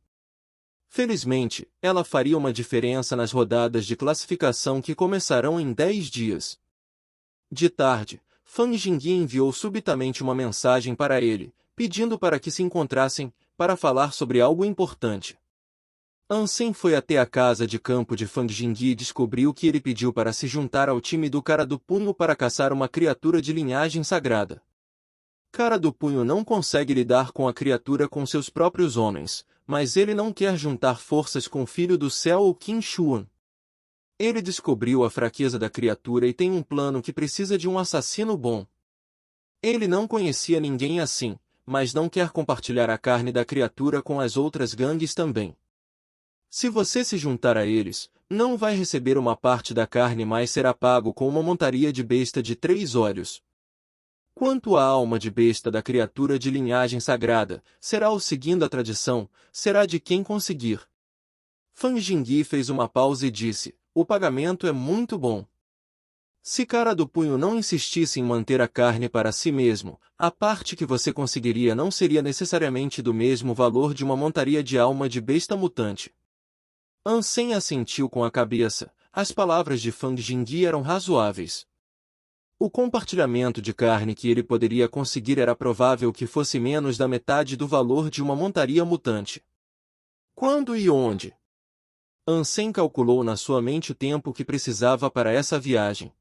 Felizmente, ela faria uma diferença nas rodadas de classificação que começarão em 10 dias. De tarde, Fang Jingyi enviou subitamente uma mensagem para ele, pedindo para que se encontrassem, para falar sobre algo importante. Ansem foi até a casa de campo de Fang Jingyi e descobriu que ele pediu para se juntar ao time do Cara do Punho para caçar uma criatura de linhagem sagrada. Cara do Punho não consegue lidar com a criatura com seus próprios homens, mas ele não quer juntar forças com o Filho do Céu ou Qin Shuan. Ele descobriu a fraqueza da criatura e tem um plano que precisa de um assassino bom. Ele não conhecia ninguém assim, mas não quer compartilhar a carne da criatura com as outras gangues também. Se você se juntar a eles, não vai receber uma parte da carne, mas será pago com uma montaria de besta de 3 olhos. Quanto à alma de besta da criatura de linhagem sagrada, será o seguindo a tradição, será de quem conseguir. Fang Jingyi fez uma pausa e disse, o pagamento é muito bom. Se Cara do Punho não insistisse em manter a carne para si mesmo, a parte que você conseguiria não seria necessariamente do mesmo valor de uma montaria de alma de besta mutante. Ansem assentiu com a cabeça, as palavras de Fang Jingyi eram razoáveis. O compartilhamento de carne que ele poderia conseguir era provável que fosse menos da metade do valor de uma montaria mutante. Quando e onde? Ansem calculou na sua mente o tempo que precisava para essa viagem.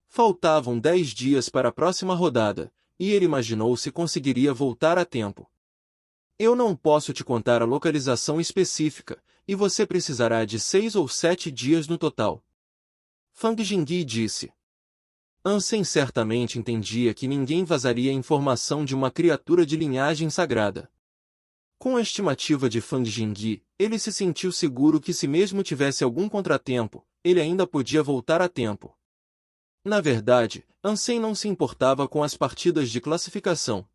Faltavam 10 dias para a próxima rodada, e ele imaginou se conseguiria voltar a tempo. Eu não posso te contar a localização específica, e você precisará de 6 ou 7 dias no total. Fang Jingyi disse. Ansem certamente entendia que ninguém vazaria a informação de uma criatura de linhagem sagrada. Com a estimativa de Fang Jingyi, ele se sentiu seguro que se mesmo tivesse algum contratempo, ele ainda podia voltar a tempo. Na verdade, Ansem não se importava com as partidas de classificação.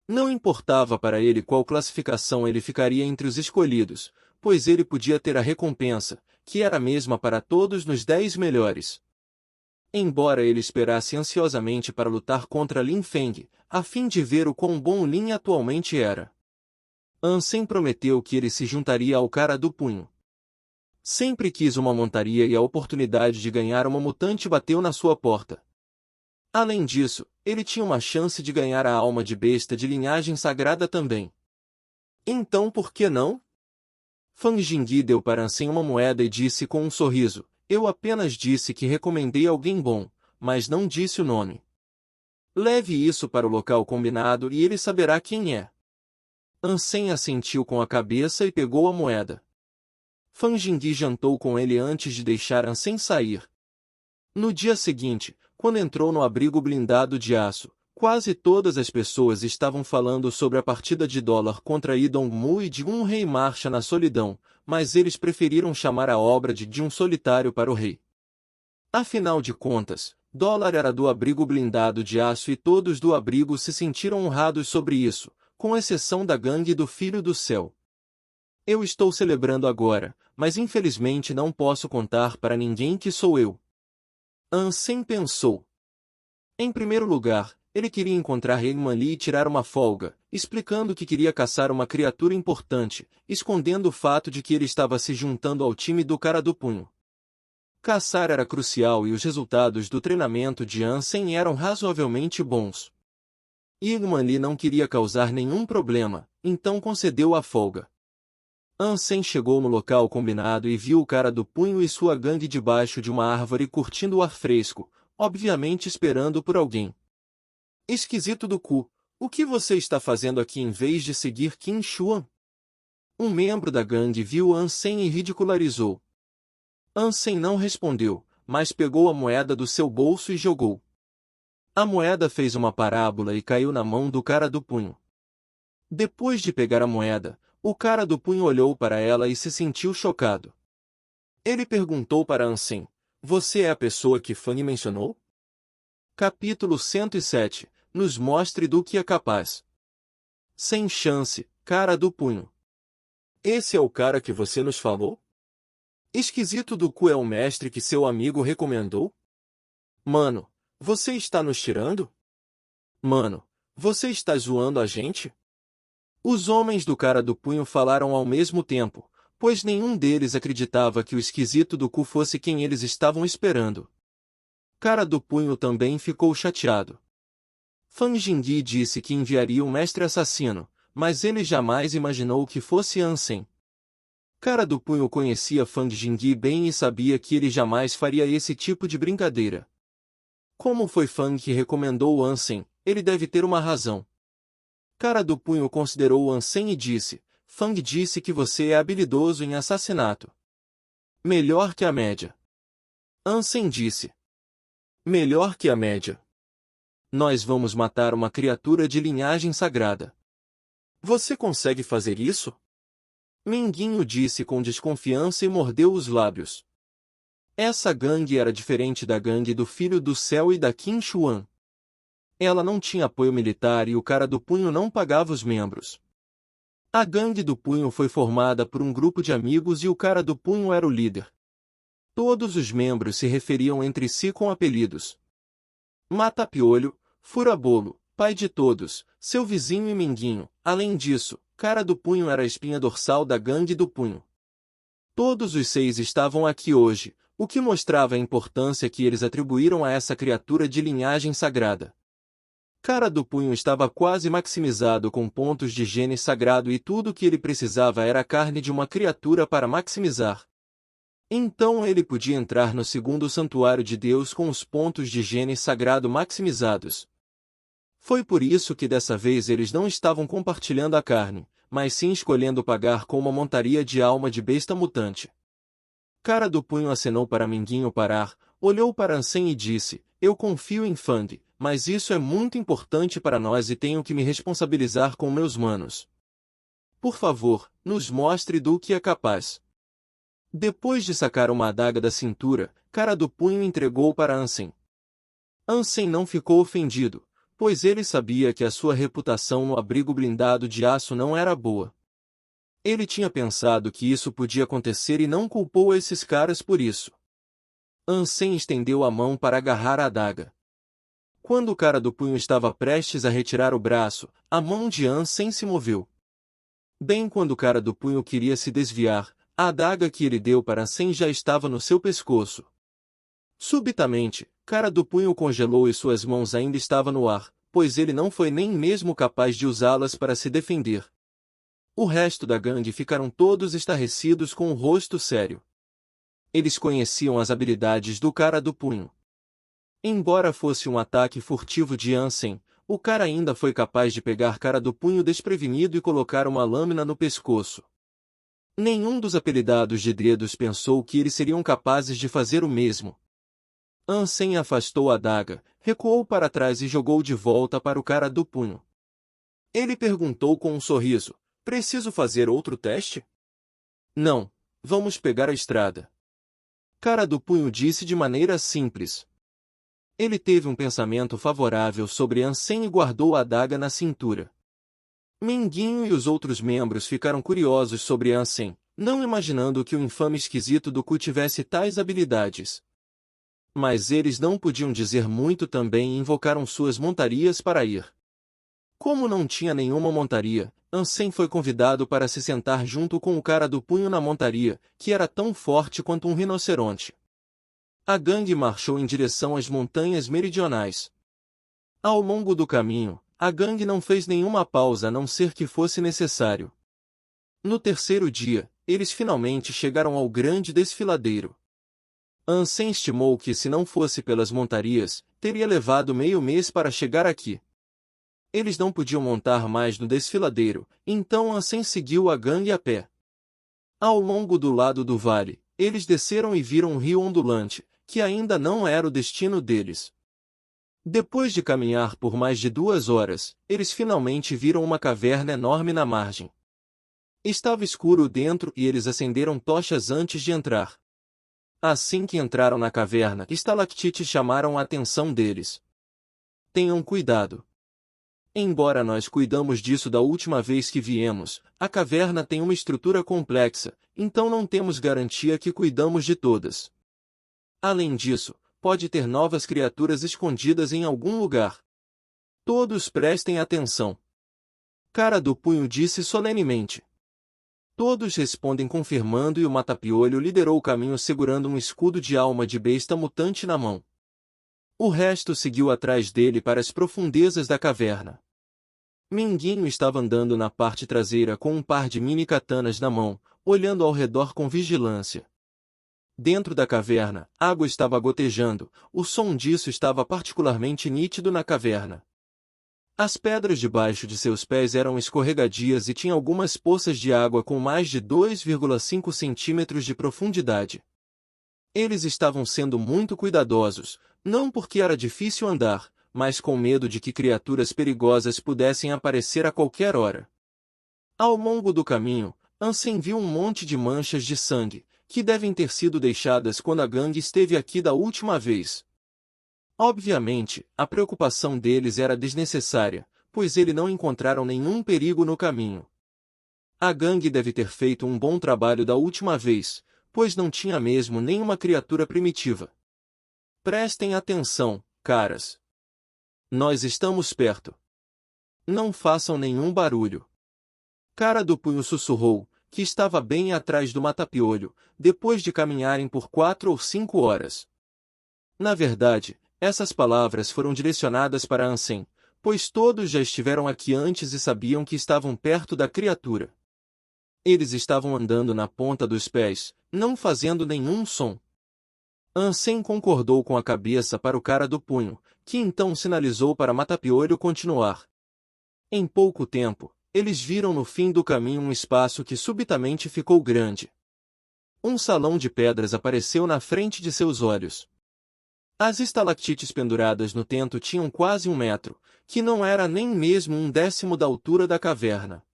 Não importava para ele qual classificação ele ficaria entre os escolhidos, pois ele podia ter a recompensa, que era a mesma para todos nos 10 melhores. Embora ele esperasse ansiosamente para lutar contra Lin Feng, a fim de ver o quão bom Lin atualmente era. Ansem prometeu que ele se juntaria ao Cara do Punho. Sempre quis uma montaria e a oportunidade de ganhar uma mutante bateu na sua porta. Além disso, ele tinha uma chance de ganhar a alma de besta de linhagem sagrada também. Então por que não? Fang Jingyi deu para Ansem uma moeda e disse com um sorriso, eu apenas disse que recomendei alguém bom, mas não disse o nome. Leve isso para o local combinado e ele saberá quem é. Ansem assentiu com a cabeça e pegou a moeda. Fan Jingyi jantou com ele antes de deixar Ansem sair. No dia seguinte, quando entrou no abrigo blindado de aço, quase todas as pessoas estavam falando sobre a partida de dólar contra Yi Dongmu e de um rei marcha na solidão, mas eles preferiram chamar a obra de um solitário para o rei. Afinal de contas, dólar era do abrigo blindado de aço e todos do abrigo se sentiram honrados sobre isso, com exceção da gangue do Filho do Céu. Eu estou celebrando agora, mas infelizmente não posso contar para ninguém que sou eu. Ansem pensou. Em primeiro lugar, ele queria encontrar Eggman Lee e tirar uma folga, explicando que queria caçar uma criatura importante, escondendo o fato de que ele estava se juntando ao time do Cara do Punho. Caçar era crucial e os resultados do treinamento de Ansem eram razoavelmente bons. Eggman Lee não queria causar nenhum problema, então concedeu a folga. Ansem chegou no local combinado e viu o Cara do Punho e sua gangue debaixo de uma árvore curtindo o ar fresco, obviamente esperando por alguém. Esquisito do cu, o que você está fazendo aqui em vez de seguir Qin Xuan? Um membro da gangue viu Ansem e ridicularizou. Ansem não respondeu, mas pegou a moeda do seu bolso e jogou. A moeda fez uma parábola e caiu na mão do Cara do Punho. Depois de pegar a moeda, o Cara do Punho olhou para ela e se sentiu chocado. Ele perguntou para Ansem, você é a pessoa que Fang mencionou? Capítulo 107, nos mostre do que é capaz. Sem chance, Cara do Punho. Esse é o cara que você nos falou? Esquisito do cu é o mestre que seu amigo recomendou? Mano, você está nos tirando? Mano, você está zoando a gente? Os homens do Cara do Punho falaram ao mesmo tempo, pois nenhum deles acreditava que o esquisito do cu fosse quem eles estavam esperando. Cara do Punho também ficou chateado. Fan Jingyi disse que enviaria o mestre assassino, mas ele jamais imaginou que fosse Ansem. Cara do Punho conhecia Fan Jingyi bem e sabia que ele jamais faria esse tipo de brincadeira. Como foi Fang que recomendou Ansem, ele deve ter uma razão. Cara do Punho considerou Ansem e disse, Fang disse que você é habilidoso em assassinato. Melhor que a média. Ansem disse. Melhor que a média. Nós vamos matar uma criatura de linhagem sagrada. Você consegue fazer isso? Minguinho disse com desconfiança e mordeu os lábios. Essa gangue era diferente da gangue do Filho do Céu e da Qin Xuan. Ela não tinha apoio militar e o Cara do Punho não pagava os membros. A gangue do Punho foi formada por um grupo de amigos e o Cara do Punho era o líder. Todos os membros se referiam entre si com apelidos. Mata-piolho, fura-bolo, pai de todos, seu vizinho e Minguinho. Além disso, Cara do Punho era a espinha dorsal da gangue do Punho. Todos os 6 estavam aqui hoje, o que mostrava a importância que eles atribuíram a essa criatura de linhagem sagrada. Cara do Punho estava quase maximizado com pontos de gene sagrado e tudo o que ele precisava era a carne de uma criatura para maximizar. Então ele podia entrar no segundo santuário de Deus com os pontos de gene sagrado maximizados. Foi por isso que dessa vez eles não estavam compartilhando a carne, mas sim escolhendo pagar com uma montaria de alma de besta mutante. Cara do Punho acenou para Minguinho parar, olhou para Ansem e disse, eu confio em Fang, mas isso é muito importante para nós e tenho que me responsabilizar com meus manos. Por favor, nos mostre do que é capaz. Depois de sacar uma adaga da cintura, Cara do Punho entregou para Ansem. Ansem não ficou ofendido, pois ele sabia que a sua reputação no abrigo blindado de aço não era boa. Ele tinha pensado que isso podia acontecer e não culpou esses caras por isso. Ansem estendeu a mão para agarrar a adaga. Quando o Cara do Punho estava prestes a retirar o braço, a mão de Ansem se moveu. Bem quando o Cara do Punho queria se desviar, a adaga que ele deu para Ansem já estava no seu pescoço. Subitamente, Cara do Punho congelou e suas mãos ainda estavam no ar, pois ele não foi nem mesmo capaz de usá-las para se defender. O resto da gangue ficaram todos estarrecidos com o rosto sério. Eles conheciam as habilidades do Cara do Punho. Embora fosse um ataque furtivo de Ansem, o cara ainda foi capaz de pegar Cara do Punho desprevenido e colocar uma lâmina no pescoço. Nenhum dos apelidados de dedos pensou que eles seriam capazes de fazer o mesmo. Ansem afastou a adaga, recuou para trás e jogou de volta para o cara do punho. Ele perguntou com um sorriso: preciso fazer outro teste? Não, vamos pegar a estrada. Cara do punho disse de maneira simples. Ele teve um pensamento favorável sobre Ansem e guardou a adaga na cintura. Minguinho e os outros membros ficaram curiosos sobre Ansem, não imaginando que o infame esquisito do cu tivesse tais habilidades. Mas eles não podiam dizer muito também e invocaram suas montarias para ir. Como não tinha nenhuma montaria, Ansem foi convidado para se sentar junto com o cara do punho na montaria, que era tão forte quanto um rinoceronte. A gangue marchou em direção às montanhas meridionais. Ao longo do caminho, a gangue não fez nenhuma pausa a não ser que fosse necessário. No terceiro dia, eles finalmente chegaram ao grande desfiladeiro. Ansem estimou que se não fosse pelas montarias, teria levado meio mês para chegar aqui. Eles não podiam montar mais no desfiladeiro, então Ansem seguiu a gangue a pé. Ao longo do lado do vale, eles desceram e viram um rio ondulante, que ainda não era o destino deles. Depois de caminhar por mais de 2 horas, eles finalmente viram uma caverna enorme na margem. Estava escuro dentro e eles acenderam tochas antes de entrar. Assim que entraram na caverna, estalactites chamaram a atenção deles. Tenham cuidado. Embora nós cuidamos disso da última vez que viemos, a caverna tem uma estrutura complexa, então não temos garantia que cuidamos de todas. Além disso, pode ter novas criaturas escondidas em algum lugar. Todos prestem atenção. Cara do punho disse solenemente. Todos respondem confirmando e o mata-piolho liderou o caminho segurando um escudo de alma de besta mutante na mão. O resto seguiu atrás dele para as profundezas da caverna. Minguinho estava andando na parte traseira com um par de mini katanas na mão, olhando ao redor com vigilância. Dentro da caverna, água estava gotejando, o som disso estava particularmente nítido na caverna. As pedras debaixo de seus pés eram escorregadias e tinha algumas poças de água com mais de 2,5 centímetros de profundidade. Eles estavam sendo muito cuidadosos, não porque era difícil andar, mas com medo de que criaturas perigosas pudessem aparecer a qualquer hora. Ao longo do caminho, Ansem viu um monte de manchas de sangue, que devem ter sido deixadas quando a gangue esteve aqui da última vez. Obviamente, a preocupação deles era desnecessária, pois eles não encontraram nenhum perigo no caminho. A gangue deve ter feito um bom trabalho da última vez, pois não tinha mesmo nenhuma criatura primitiva. Prestem atenção, caras. Nós estamos perto. Não façam nenhum barulho. Cara do punho sussurrou, que estava bem atrás do mata-piolho, depois de caminharem por 4 ou 5 horas. Na verdade, essas palavras foram direcionadas para Ansem, pois todos já estiveram aqui antes e sabiam que estavam perto da criatura. Eles estavam andando na ponta dos pés, não fazendo nenhum som. Ansem concordou com a cabeça para o cara do punho, que então sinalizou para Mata-Piolho continuar. Em pouco tempo, eles viram no fim do caminho um espaço que subitamente ficou grande. Um salão de pedras apareceu na frente de seus olhos. As estalactites penduradas no teto tinham quase 1 metro, que não era nem mesmo 1/10 da altura da caverna.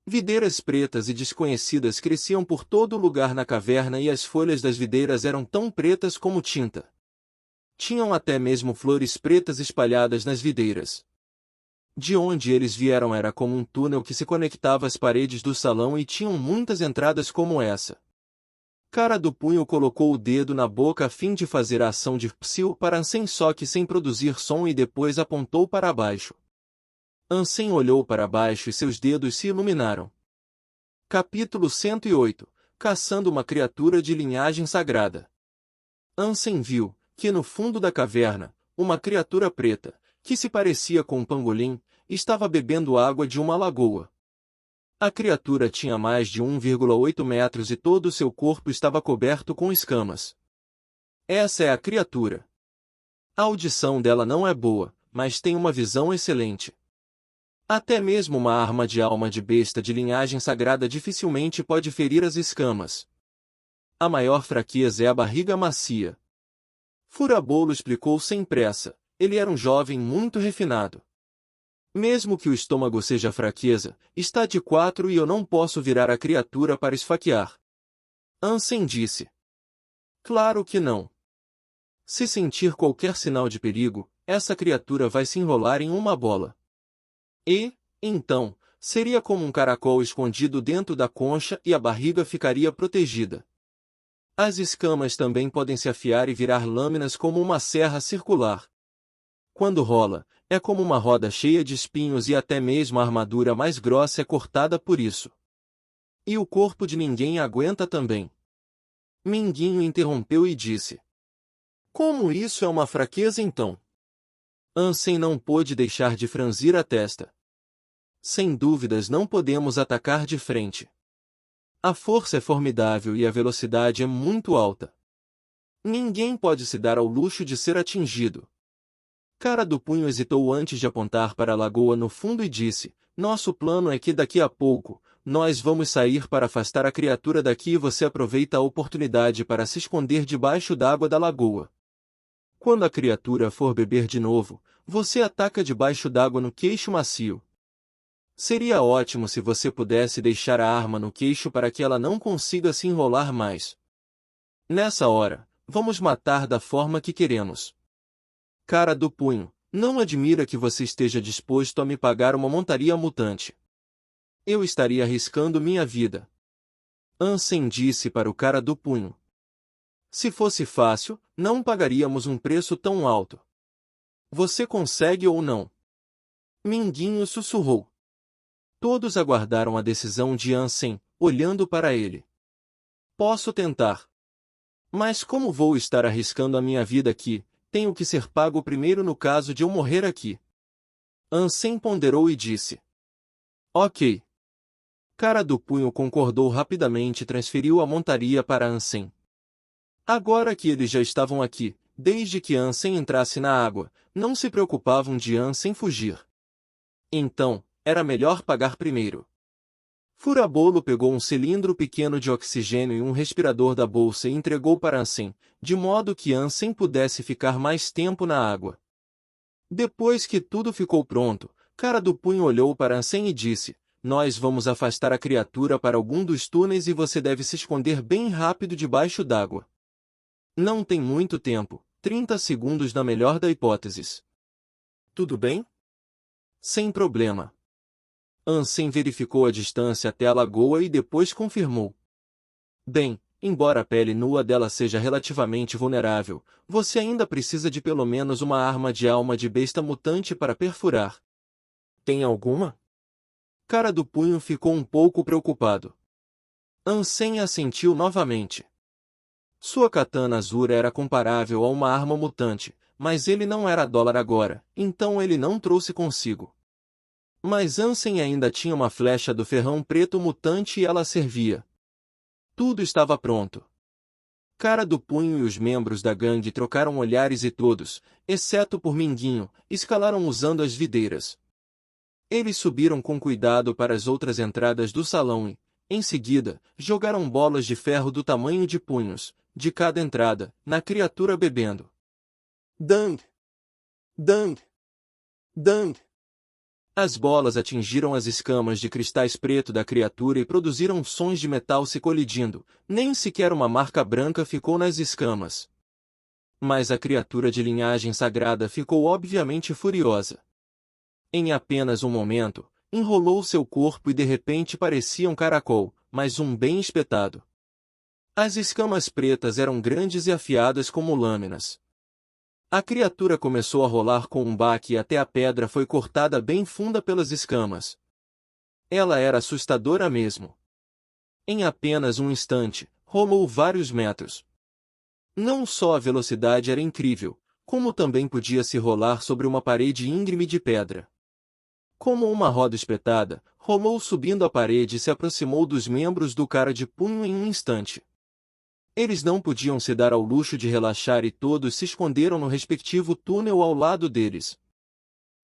Videiras pretas e desconhecidas cresciam por todo lugar na caverna e as folhas das videiras eram tão pretas como tinta. Tinham até mesmo flores pretas espalhadas nas videiras. De onde eles vieram era como um túnel que se conectava às paredes do salão e tinham muitas entradas como essa. Cara do punho colocou o dedo na boca a fim de fazer a ação de psiu para Ansem só que sem produzir som e depois apontou para baixo. Ansem olhou para baixo e seus dedos se iluminaram. Capítulo 108 Caçando uma criatura de linhagem sagrada. Ansem viu, que no fundo da caverna, uma criatura preta, que se parecia com um pangolim, estava bebendo água de uma lagoa. A criatura tinha mais de 1,8 metros e todo o seu corpo estava coberto com escamas. Essa é a criatura. A audição dela não é boa, mas tem uma visão excelente. Até mesmo uma arma de alma de besta de linhagem sagrada dificilmente pode ferir as escamas. A maior fraqueza é a barriga macia. Furabolo explicou sem pressa. Ele era um jovem muito refinado. Mesmo que o estômago seja fraqueza, está de 4 e eu não posso virar a criatura para esfaquear. Ansem disse. Claro que não. Se sentir qualquer sinal de perigo, essa criatura vai se enrolar em uma bola. E, então, seria como um caracol escondido dentro da concha e a barriga ficaria protegida. As escamas também podem se afiar e virar lâminas como uma serra circular. Quando rola, é como uma roda cheia de espinhos e até mesmo a armadura mais grossa é cortada por isso. E o corpo de ninguém aguenta também. Minguinho interrompeu e disse. Como isso é uma fraqueza então? Ansem não pôde deixar de franzir a testa. Sem dúvidas não podemos atacar de frente. A força é formidável e a velocidade é muito alta. Ninguém pode se dar ao luxo de ser atingido. Cara do Punho hesitou antes de apontar para a lagoa no fundo e disse, nosso plano é que daqui a pouco, nós vamos sair para afastar a criatura daqui e você aproveita a oportunidade para se esconder debaixo d'água da lagoa. Quando a criatura for beber de novo, você ataca debaixo d'água no queixo macio. Seria ótimo se você pudesse deixar a arma no queixo para que ela não consiga se enrolar mais. Nessa hora, vamos matar da forma que queremos. Cara do Punho, não admira que você esteja disposto a me pagar uma montaria mutante. Eu estaria arriscando minha vida. Ansem disse para o Cara do Punho. Se fosse fácil, não pagaríamos um preço tão alto. Você consegue ou não? Minguinho sussurrou. Todos aguardaram a decisão de Ansem, olhando para ele. Posso tentar. Mas como vou estar arriscando a minha vida aqui? Tenho que ser pago primeiro no caso de eu morrer aqui. Ansem ponderou e disse. Ok. Cara do Punho concordou rapidamente e transferiu a montaria para Ansem. Agora que eles já estavam aqui, desde que Ansem entrasse na água, não se preocupavam de Ansem fugir. Então, era melhor pagar primeiro. Furabolo pegou um cilindro pequeno de oxigênio e um respirador da bolsa e entregou para Ansem, de modo que Ansem pudesse ficar mais tempo na água. Depois que tudo ficou pronto, Cara do Punho olhou para Ansem e disse, nós vamos afastar a criatura para algum dos túneis e você deve se esconder bem rápido debaixo d'água. Não tem muito tempo, 30 segundos na melhor das hipóteses. Tudo bem? Sem problema. Ansem verificou a distância até a lagoa e depois confirmou. Bem, embora a pele nua dela seja relativamente vulnerável, você ainda precisa de pelo menos uma arma de alma de besta mutante para perfurar. Tem alguma? Cara do Punho ficou um pouco preocupado. Ansem assentiu novamente. Sua katana azura era comparável a uma arma mutante, mas ele não era dólar agora, então ele não trouxe consigo. Mas Ansem ainda tinha uma flecha do ferrão preto mutante e ela servia. Tudo estava pronto. Cara do Punho e os membros da gangue trocaram olhares e todos, exceto por Minguinho, escalaram usando as videiras. Eles subiram com cuidado para as outras entradas do salão e, em seguida, jogaram bolas de ferro do tamanho de punhos, de cada entrada, na criatura bebendo. Dang! Dang! Dang! As bolas atingiram as escamas de cristais preto da criatura e produziram sons de metal se colidindo, nem sequer uma marca branca ficou nas escamas. Mas a criatura de linhagem sagrada ficou obviamente furiosa. Em apenas um momento, enrolou seu corpo e de repente parecia um caracol, mas um bem espetado. As escamas pretas eram grandes e afiadas como lâminas. A criatura começou a rolar com um baque e até a pedra foi cortada bem funda pelas escamas. Ela era assustadora mesmo. Em apenas um instante, rolou vários metros. Não só a velocidade era incrível, como também podia se rolar sobre uma parede íngreme de pedra. Como uma roda espetada, rolou subindo a parede e se aproximou dos membros do Cara de Punho em um instante. Eles não podiam se dar ao luxo de relaxar e todos se esconderam no respectivo túnel ao lado deles.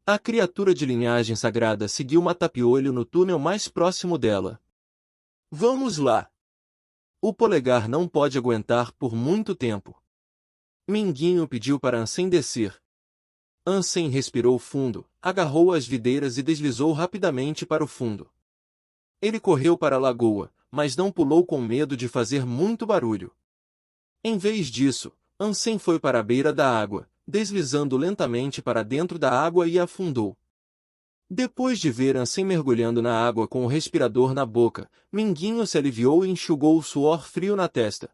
A criatura de linhagem sagrada seguiu Mata-Piolho no túnel mais próximo dela. Vamos lá! O polegar não pode aguentar por muito tempo. Minguinho pediu para Ansem descer. Ansem respirou fundo, agarrou as videiras e deslizou rapidamente para o fundo. Ele correu para a lagoa, mas não pulou com medo de fazer muito barulho. Em vez disso, Ansem foi para a beira da água, deslizando lentamente para dentro da água e afundou. Depois de ver Ansem mergulhando na água com o respirador na boca, Minguinho se aliviou e enxugou o suor frio na testa.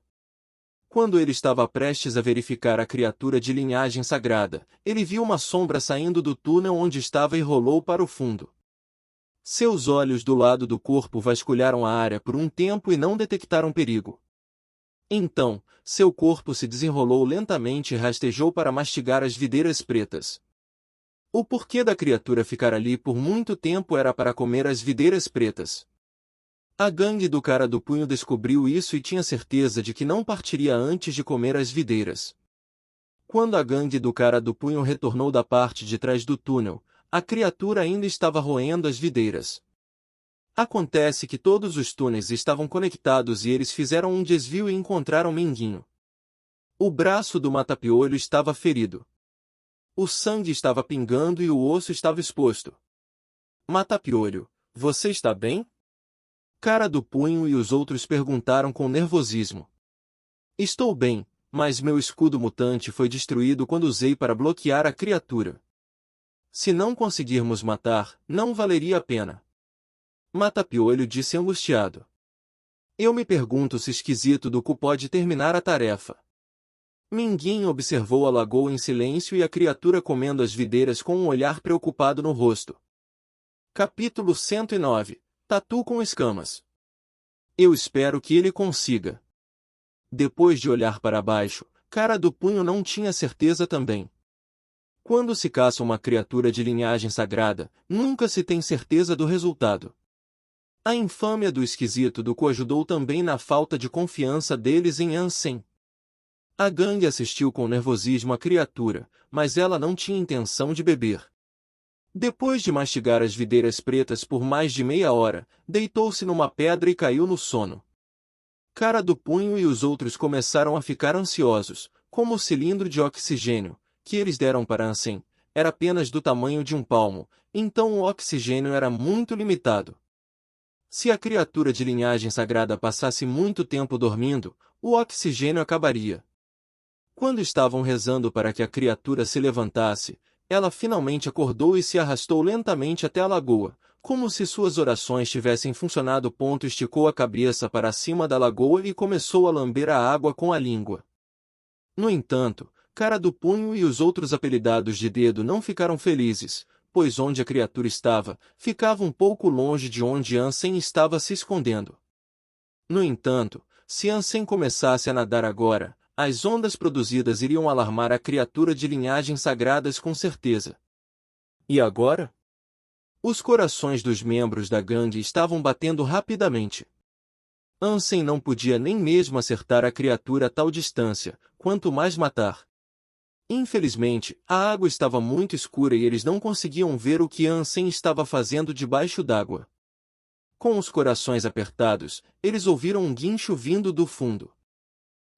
Quando ele estava prestes a verificar a criatura de linhagem sagrada, ele viu uma sombra saindo do túnel onde estava e rolou para o fundo. Seus olhos do lado do corpo vasculharam a área por um tempo e não detectaram perigo. Então, seu corpo se desenrolou lentamente e rastejou para mastigar as videiras pretas. O porquê da criatura ficar ali por muito tempo era para comer as videiras pretas. A gangue do cara do punho descobriu isso e tinha certeza de que não partiria antes de comer as videiras. Quando a gangue do cara do punho retornou da parte de trás do túnel, a criatura ainda estava roendo as videiras. Acontece que todos os túneis estavam conectados e eles fizeram um desvio e encontraram Minguinho. O braço do Mata-Piolho estava ferido. O sangue estava pingando e o osso estava exposto. Mata-Piolho, você está bem? Cara do punho e os outros perguntaram com nervosismo. Estou bem, mas meu escudo mutante foi destruído quando usei para bloquear a criatura. Se não conseguirmos matar, não valeria a pena. Mata-Piolho disse angustiado. Eu me pergunto se Esquisito do Cu pode terminar a tarefa. Minguinho observou a lagoa em silêncio e a criatura comendo as videiras com um olhar preocupado no rosto. Capítulo 109. Tatu com escamas. Eu espero que ele consiga. Depois de olhar para baixo, cara do punho não tinha certeza também. Quando se caça uma criatura de linhagem sagrada, nunca se tem certeza do resultado. A infâmia do Esquisito do Cu ajudou também na falta de confiança deles em Ansem. A gangue assistiu com nervosismo à criatura, mas ela não tinha intenção de beber. Depois de mastigar as videiras pretas por mais de meia hora, deitou-se numa pedra e caiu no sono. Cara do punho e os outros começaram a ficar ansiosos, como o cilindro de oxigênio, que eles deram para Ansem, era apenas do tamanho de um palmo, então o oxigênio era muito limitado. Se a criatura de linhagem sagrada passasse muito tempo dormindo, o oxigênio acabaria. Quando estavam rezando para que a criatura se levantasse, ela finalmente acordou e se arrastou lentamente até a lagoa, como se suas orações tivessem funcionado. Esticou a cabeça para cima da lagoa e começou a lamber a água com a língua. No entanto, cara do punho e os outros apelidados de dedo não ficaram felizes, pois onde a criatura estava, ficava um pouco longe de onde Ansem estava se escondendo. No entanto, se Ansem começasse a nadar agora, as ondas produzidas iriam alarmar a criatura de linhagem sagradas com certeza. E agora? Os corações dos membros da gangue estavam batendo rapidamente. Ansem não podia nem mesmo acertar a criatura a tal distância, quanto mais matar. Infelizmente, a água estava muito escura e eles não conseguiam ver o que Ansem estava fazendo debaixo d'água. Com os corações apertados, eles ouviram um guincho vindo do fundo.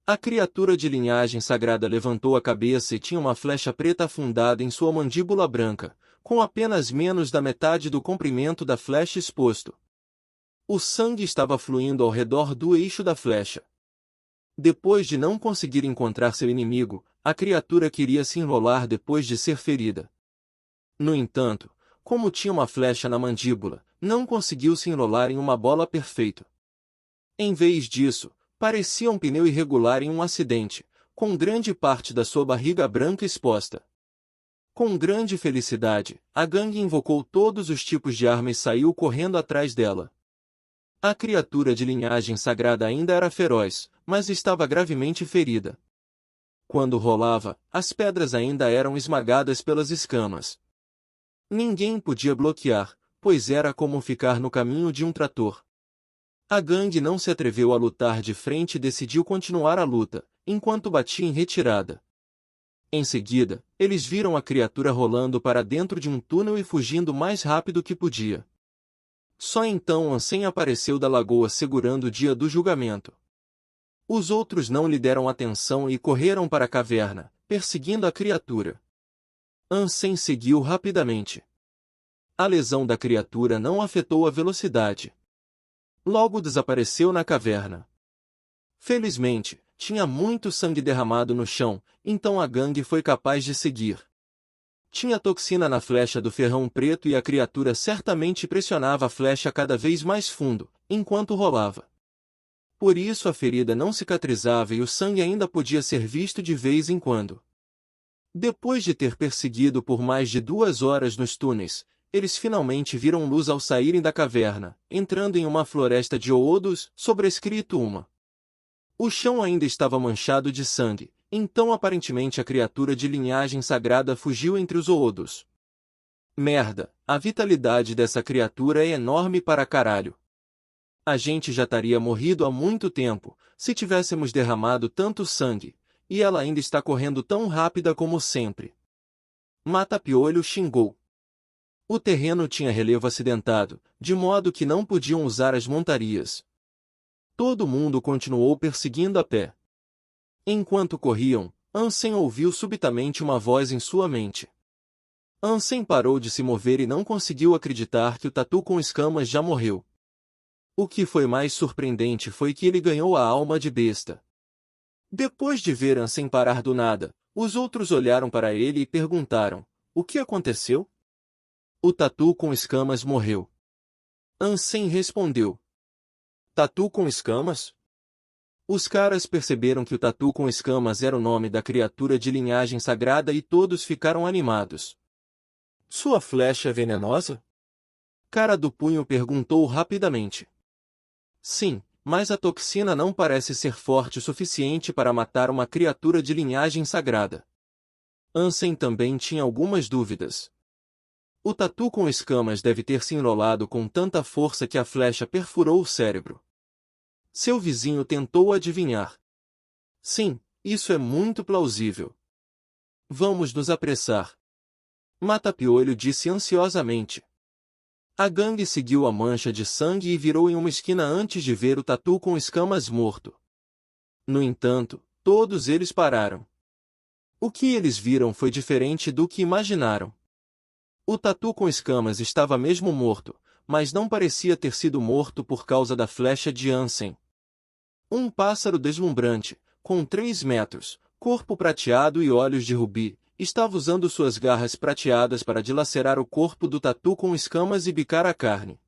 A criatura de linhagem sagrada levantou a cabeça e tinha uma flecha preta afundada em sua mandíbula branca, com apenas menos da metade do comprimento da flecha exposto. O sangue estava fluindo ao redor do eixo da flecha. Depois de não conseguir encontrar seu inimigo, a criatura queria se enrolar depois de ser ferida. No entanto, como tinha uma flecha na mandíbula, não conseguiu se enrolar em uma bola perfeita. Em vez disso, parecia um pneu irregular em um acidente, com grande parte da sua barriga branca exposta. Com grande felicidade, a gangue invocou todos os tipos de arma e saiu correndo atrás dela. A criatura de linhagem sagrada ainda era feroz, mas estava gravemente ferida. Quando rolava, as pedras ainda eram esmagadas pelas escamas. Ninguém podia bloquear, pois era como ficar no caminho de um trator. A gangue não se atreveu a lutar de frente e decidiu continuar a luta, enquanto batia em retirada. Em seguida, eles viram a criatura rolando para dentro de um túnel e fugindo o mais rápido que podia. Só então Ansem apareceu da lagoa segurando o dia do julgamento. Os outros não lhe deram atenção e correram para a caverna, perseguindo a criatura. Ansem seguiu rapidamente. A lesão da criatura não afetou a velocidade. Logo desapareceu na caverna. Felizmente, tinha muito sangue derramado no chão, então a gangue foi capaz de seguir. Tinha toxina na flecha do ferrão preto e a criatura certamente pressionava a flecha cada vez mais fundo, enquanto rolava. Por isso a ferida não cicatrizava e o sangue ainda podia ser visto de vez em quando. Depois de ter perseguido por mais de 2 horas nos túneis, eles finalmente viram luz ao saírem da caverna, entrando em uma floresta de oodos, sobrescrito uma. O chão ainda estava manchado de sangue, então aparentemente a criatura de linhagem sagrada fugiu entre os oodos. Merda, a vitalidade dessa criatura é enorme para caralho. A gente já estaria morrido há muito tempo, se tivéssemos derramado tanto sangue, e ela ainda está correndo tão rápida como sempre. Mata-Piolho xingou. O terreno tinha relevo acidentado, de modo que não podiam usar as montarias. Todo mundo continuou perseguindo a pé. Enquanto corriam, Ansem ouviu subitamente uma voz em sua mente. Ansem parou de se mover e não conseguiu acreditar que o tatu com escamas já morreu. O que foi mais surpreendente foi que ele ganhou a alma de besta. Depois de ver Ansem parar do nada, os outros olharam para ele e perguntaram: o que aconteceu? O tatu com escamas morreu. Ansem respondeu: Tatu com escamas? Os caras perceberam que o tatu com escamas era o nome da criatura de linhagem sagrada e todos ficaram animados. Sua flecha é venenosa? Cara do Punho perguntou rapidamente. Sim, mas a toxina não parece ser forte o suficiente para matar uma criatura de linhagem sagrada. Ansem também tinha algumas dúvidas. O tatu com escamas deve ter se enrolado com tanta força que a flecha perfurou o cérebro. Seu vizinho tentou adivinhar. Sim, isso é muito plausível. Vamos nos apressar. Mata-Piolho disse ansiosamente. A gangue seguiu a mancha de sangue e virou em uma esquina antes de ver o tatu com escamas morto. No entanto, todos eles pararam. O que eles viram foi diferente do que imaginaram. O tatu com escamas estava mesmo morto, mas não parecia ter sido morto por causa da flecha de Ansem. Um pássaro deslumbrante, com 3 metros, corpo prateado e olhos de rubi, estava usando suas garras prateadas para dilacerar o corpo do tatu com escamas e bicar a carne.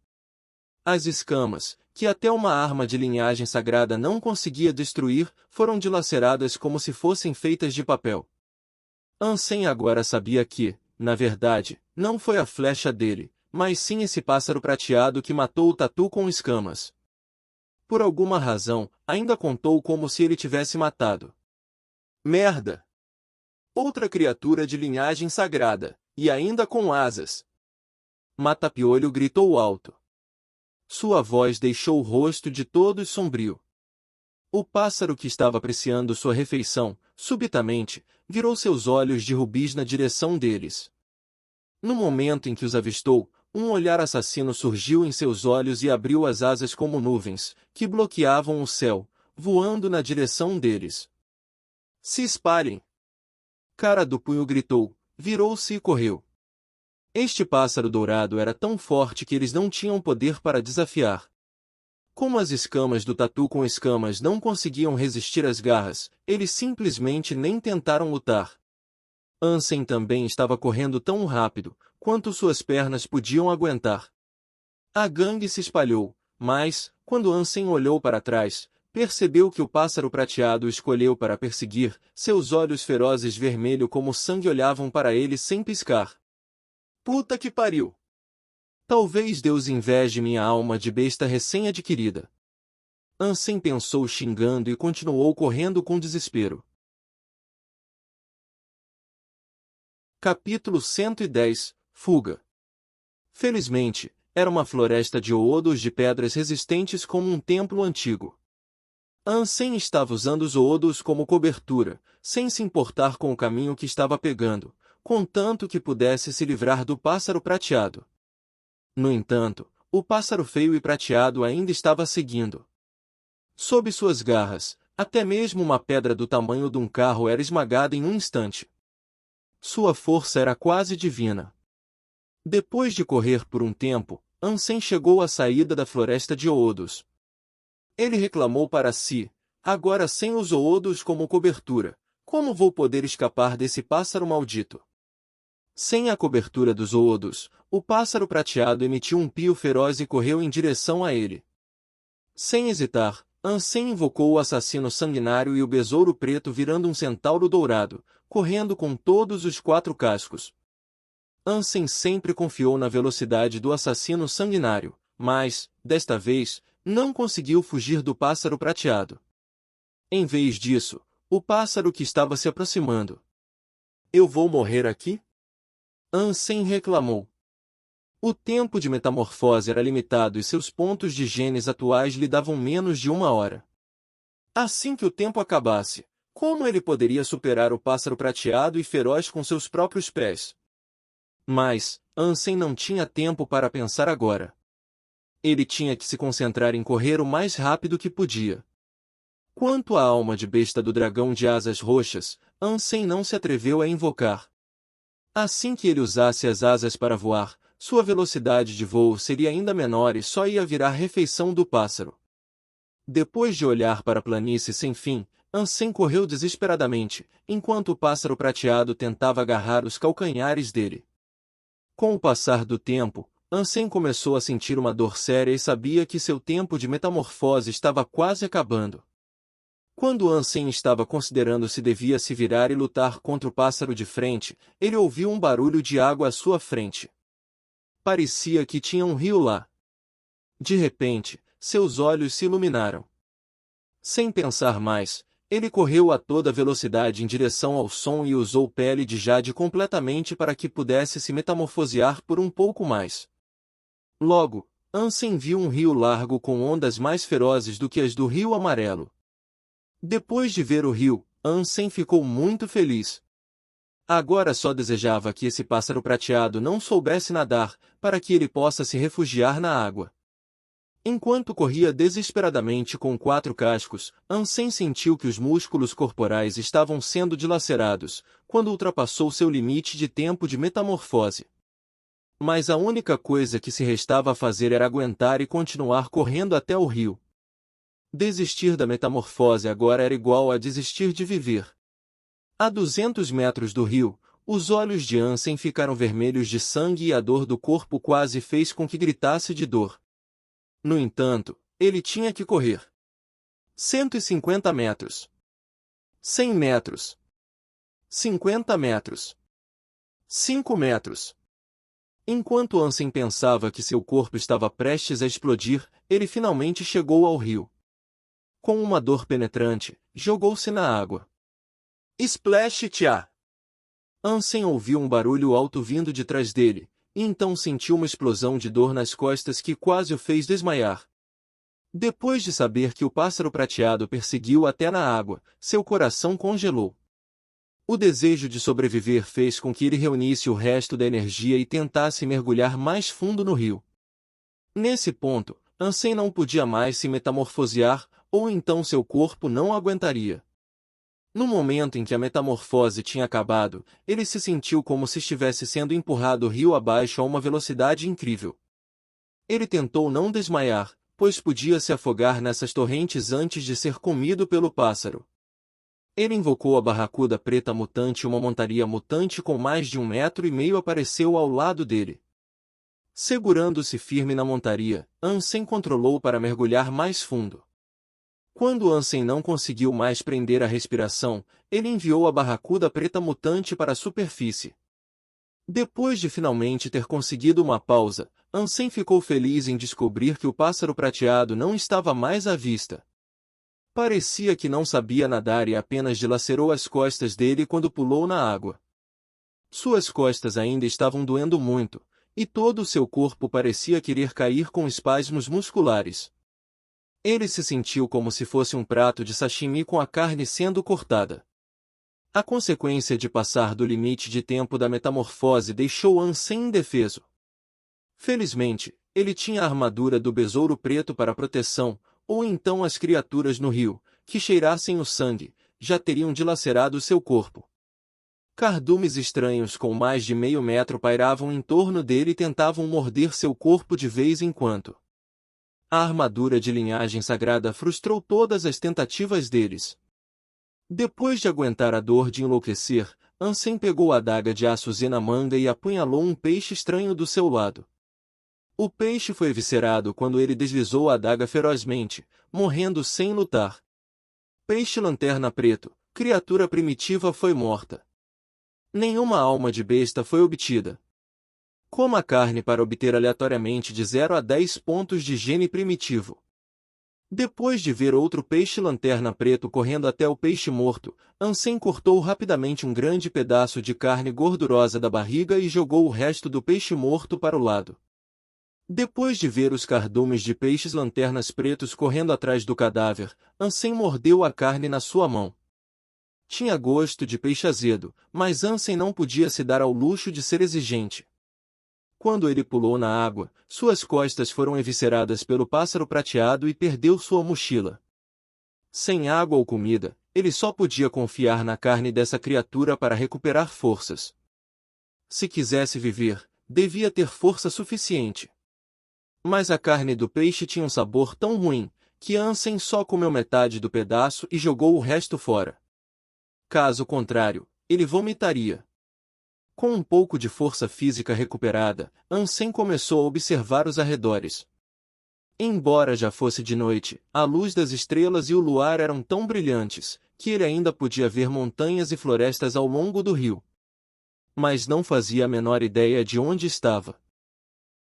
As escamas, que até uma arma de linhagem sagrada não conseguia destruir, foram dilaceradas como se fossem feitas de papel. Ansem agora sabia que, na verdade, não foi a flecha dele, mas sim esse pássaro prateado que matou o tatu com escamas. Por alguma razão, ainda contou como se ele tivesse matado. Merda! Outra criatura de linhagem sagrada, e ainda com asas. Mata-Piolho gritou alto. Sua voz deixou o rosto de todos sombrio. O pássaro que estava apreciando sua refeição, subitamente, virou seus olhos de rubis na direção deles. No momento em que os avistou, um olhar assassino surgiu em seus olhos e abriu as asas como nuvens, que bloqueavam o céu, voando na direção deles. Se espalhem! Cara do Punho gritou, virou-se e correu. Este pássaro dourado era tão forte que eles não tinham poder para desafiar. Como as escamas do tatu com escamas não conseguiam resistir às garras, eles simplesmente nem tentaram lutar. Ansem também estava correndo tão rápido, quanto suas pernas podiam aguentar. A gangue se espalhou, mas, quando Ansem olhou para trás, percebeu que o pássaro prateado o escolheu para perseguir, seus olhos ferozes vermelho como sangue olhavam para ele sem piscar. Puta que pariu! Talvez Deus inveje minha alma de besta recém-adquirida. Ansem pensou xingando e continuou correndo com desespero. Capítulo 110 – Fuga. Felizmente, era uma floresta de oodos de pedras resistentes como um templo antigo. Ansem estava usando os Oodos como cobertura, sem se importar com o caminho que estava pegando, contanto que pudesse se livrar do pássaro prateado. No entanto, o pássaro feio e prateado ainda estava seguindo. Sob suas garras, até mesmo uma pedra do tamanho de um carro era esmagada em um instante. Sua força era quase divina. Depois de correr por um tempo, Ansem chegou à saída da floresta de Oodos. Ele reclamou para si: agora sem os Oodos como cobertura, como vou poder escapar desse pássaro maldito? Sem a cobertura dos Oodos, o pássaro prateado emitiu um pio feroz e correu em direção a ele. Sem hesitar, Ansem invocou o assassino sanguinário e o besouro preto virando um centauro dourado, correndo com todos os 4 cascos. Ansem sempre confiou na velocidade do assassino sanguinário, mas, desta vez, não conseguiu fugir do pássaro prateado. Em vez disso, o pássaro que estava se aproximando. Eu vou morrer aqui? Ansem reclamou. O tempo de metamorfose era limitado e seus pontos de genes atuais lhe davam menos de 1 hora. Assim que o tempo acabasse, como ele poderia superar o pássaro prateado e feroz com seus próprios pés? Mas, Ansem não tinha tempo para pensar agora. Ele tinha que se concentrar em correr o mais rápido que podia. Quanto à alma de besta do dragão de asas roxas, Ansem não se atreveu a invocar. Assim que ele usasse as asas para voar, sua velocidade de voo seria ainda menor e só ia virar refeição do pássaro. Depois de olhar para a planície sem fim, Ansem correu desesperadamente, enquanto o pássaro prateado tentava agarrar os calcanhares dele. Com o passar do tempo, Ansem começou a sentir uma dor séria e sabia que seu tempo de metamorfose estava quase acabando. Quando Ansem estava considerando se devia se virar e lutar contra o pássaro de frente, ele ouviu um barulho de água à sua frente. Parecia que tinha um rio lá. De repente, seus olhos se iluminaram. Sem pensar mais, ele correu a toda velocidade em direção ao som e usou pele de jade completamente para que pudesse se metamorfosear por um pouco mais. Logo, Ansem viu um rio largo com ondas mais ferozes do que as do Rio Amarelo. Depois de ver o rio, Ansem ficou muito feliz. Agora só desejava que esse pássaro prateado não soubesse nadar, para que ele possa se refugiar na água. Enquanto corria desesperadamente com 4 cascos, Ansem sentiu que os músculos corporais estavam sendo dilacerados, quando ultrapassou seu limite de tempo de metamorfose. Mas a única coisa que se restava a fazer era aguentar e continuar correndo até o rio. Desistir da metamorfose agora era igual a desistir de viver. A 200 metros do rio, os olhos de Ansem ficaram vermelhos de sangue e a dor do corpo quase fez com que gritasse de dor. No entanto, ele tinha que correr. 150 metros. 100 metros. 50 metros. 5 metros. Enquanto Ansem pensava que seu corpo estava prestes a explodir, ele finalmente chegou ao rio. Com uma dor penetrante, jogou-se na água. Splash-tcha! Ansem ouviu um barulho alto vindo de trás dele, e então sentiu uma explosão de dor nas costas que quase o fez desmaiar. Depois de saber que o pássaro prateado perseguiu até na água, seu coração congelou. O desejo de sobreviver fez com que ele reunisse o resto da energia e tentasse mergulhar mais fundo no rio. Nesse ponto, Ansem não podia mais se metamorfosear, ou então seu corpo não aguentaria. No momento em que a metamorfose tinha acabado, ele se sentiu como se estivesse sendo empurrado rio abaixo a uma velocidade incrível. Ele tentou não desmaiar, pois podia se afogar nessas torrentes antes de ser comido pelo pássaro. Ele invocou a barracuda preta mutante e uma montaria mutante com mais de 1,5 metros apareceu ao lado dele. Segurando-se firme na montaria, Ansem controlou para mergulhar mais fundo. Quando Ansem não conseguiu mais prender a respiração, ele enviou a barracuda preta mutante para a superfície. Depois de finalmente ter conseguido uma pausa, Ansem ficou feliz em descobrir que o pássaro prateado não estava mais à vista. Parecia que não sabia nadar e apenas dilacerou as costas dele quando pulou na água. Suas costas ainda estavam doendo muito, e todo o seu corpo parecia querer cair com espasmos musculares. Ele se sentiu como se fosse um prato de sashimi com a carne sendo cortada. A consequência de passar do limite de tempo da metamorfose deixou Ansem indefeso. Felizmente, ele tinha a armadura do besouro preto para proteção, ou então as criaturas no rio, que cheirassem o sangue, já teriam dilacerado seu corpo. Cardumes estranhos com mais de meio metro pairavam em torno dele e tentavam morder seu corpo de vez em quando. A armadura de linhagem sagrada frustrou todas as tentativas deles. Depois de aguentar a dor de enlouquecer, Ansem pegou a adaga de aço Z na manga e apunhalou um peixe estranho do seu lado. O peixe foi eviscerado quando ele deslizou a adaga ferozmente, morrendo sem lutar. Peixe lanterna preto, criatura primitiva foi morta. Nenhuma alma de besta foi obtida. Coma a carne para obter aleatoriamente de 0 a 10 pontos de gene primitivo. Depois de ver outro peixe lanterna preto correndo até o peixe morto, Ansem cortou rapidamente um grande pedaço de carne gordurosa da barriga e jogou o resto do peixe morto para o lado. Depois de ver os cardumes de peixes lanternas pretos correndo atrás do cadáver, Ansem mordeu a carne na sua mão. Tinha gosto de peixe azedo, mas Ansem não podia se dar ao luxo de ser exigente. Quando ele pulou na água, suas costas foram evisceradas pelo pássaro prateado e perdeu sua mochila. Sem água ou comida, ele só podia confiar na carne dessa criatura para recuperar forças. Se quisesse viver, devia ter força suficiente. Mas a carne do peixe tinha um sabor tão ruim, que Ansem só comeu metade do pedaço e jogou o resto fora. Caso contrário, ele vomitaria. Com um pouco de força física recuperada, Ansem começou a observar os arredores. Embora já fosse de noite, a luz das estrelas e o luar eram tão brilhantes, que ele ainda podia ver montanhas e florestas ao longo do rio. Mas não fazia a menor ideia de onde estava.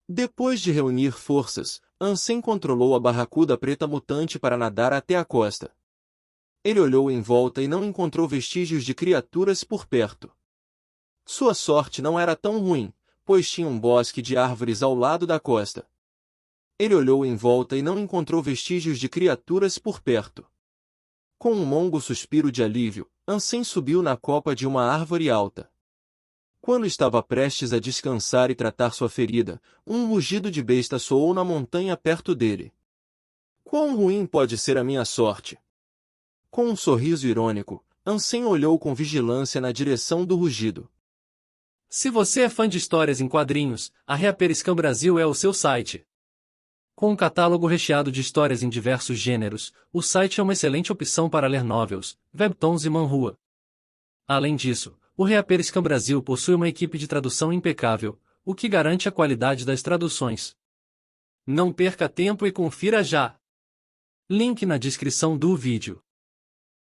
Depois de reunir forças, Ansem controlou a barracuda preta mutante para nadar até a costa. Ele olhou em volta e não encontrou vestígios de criaturas por perto. Sua sorte não era tão ruim, pois tinha um bosque de árvores ao lado da costa. Ele olhou em volta e não encontrou vestígios de criaturas por perto. Com um longo suspiro de alívio, Ansem subiu na copa de uma árvore alta. Quando estava prestes a descansar e tratar sua ferida, um rugido de besta soou na montanha perto dele. Quão ruim pode ser a minha sorte? Com um sorriso irônico, Ansem olhou com vigilância na direção do rugido. Se você é fã de histórias em quadrinhos, a Reaperiscan Brasil é o seu site. Com um catálogo recheado de histórias em diversos gêneros, o site é uma excelente opção para ler novels, webtoons e manhua. Além disso, o Reaperiscan Brasil possui uma equipe de tradução impecável, o que garante a qualidade das traduções. Não perca tempo e confira já! Link na descrição do vídeo.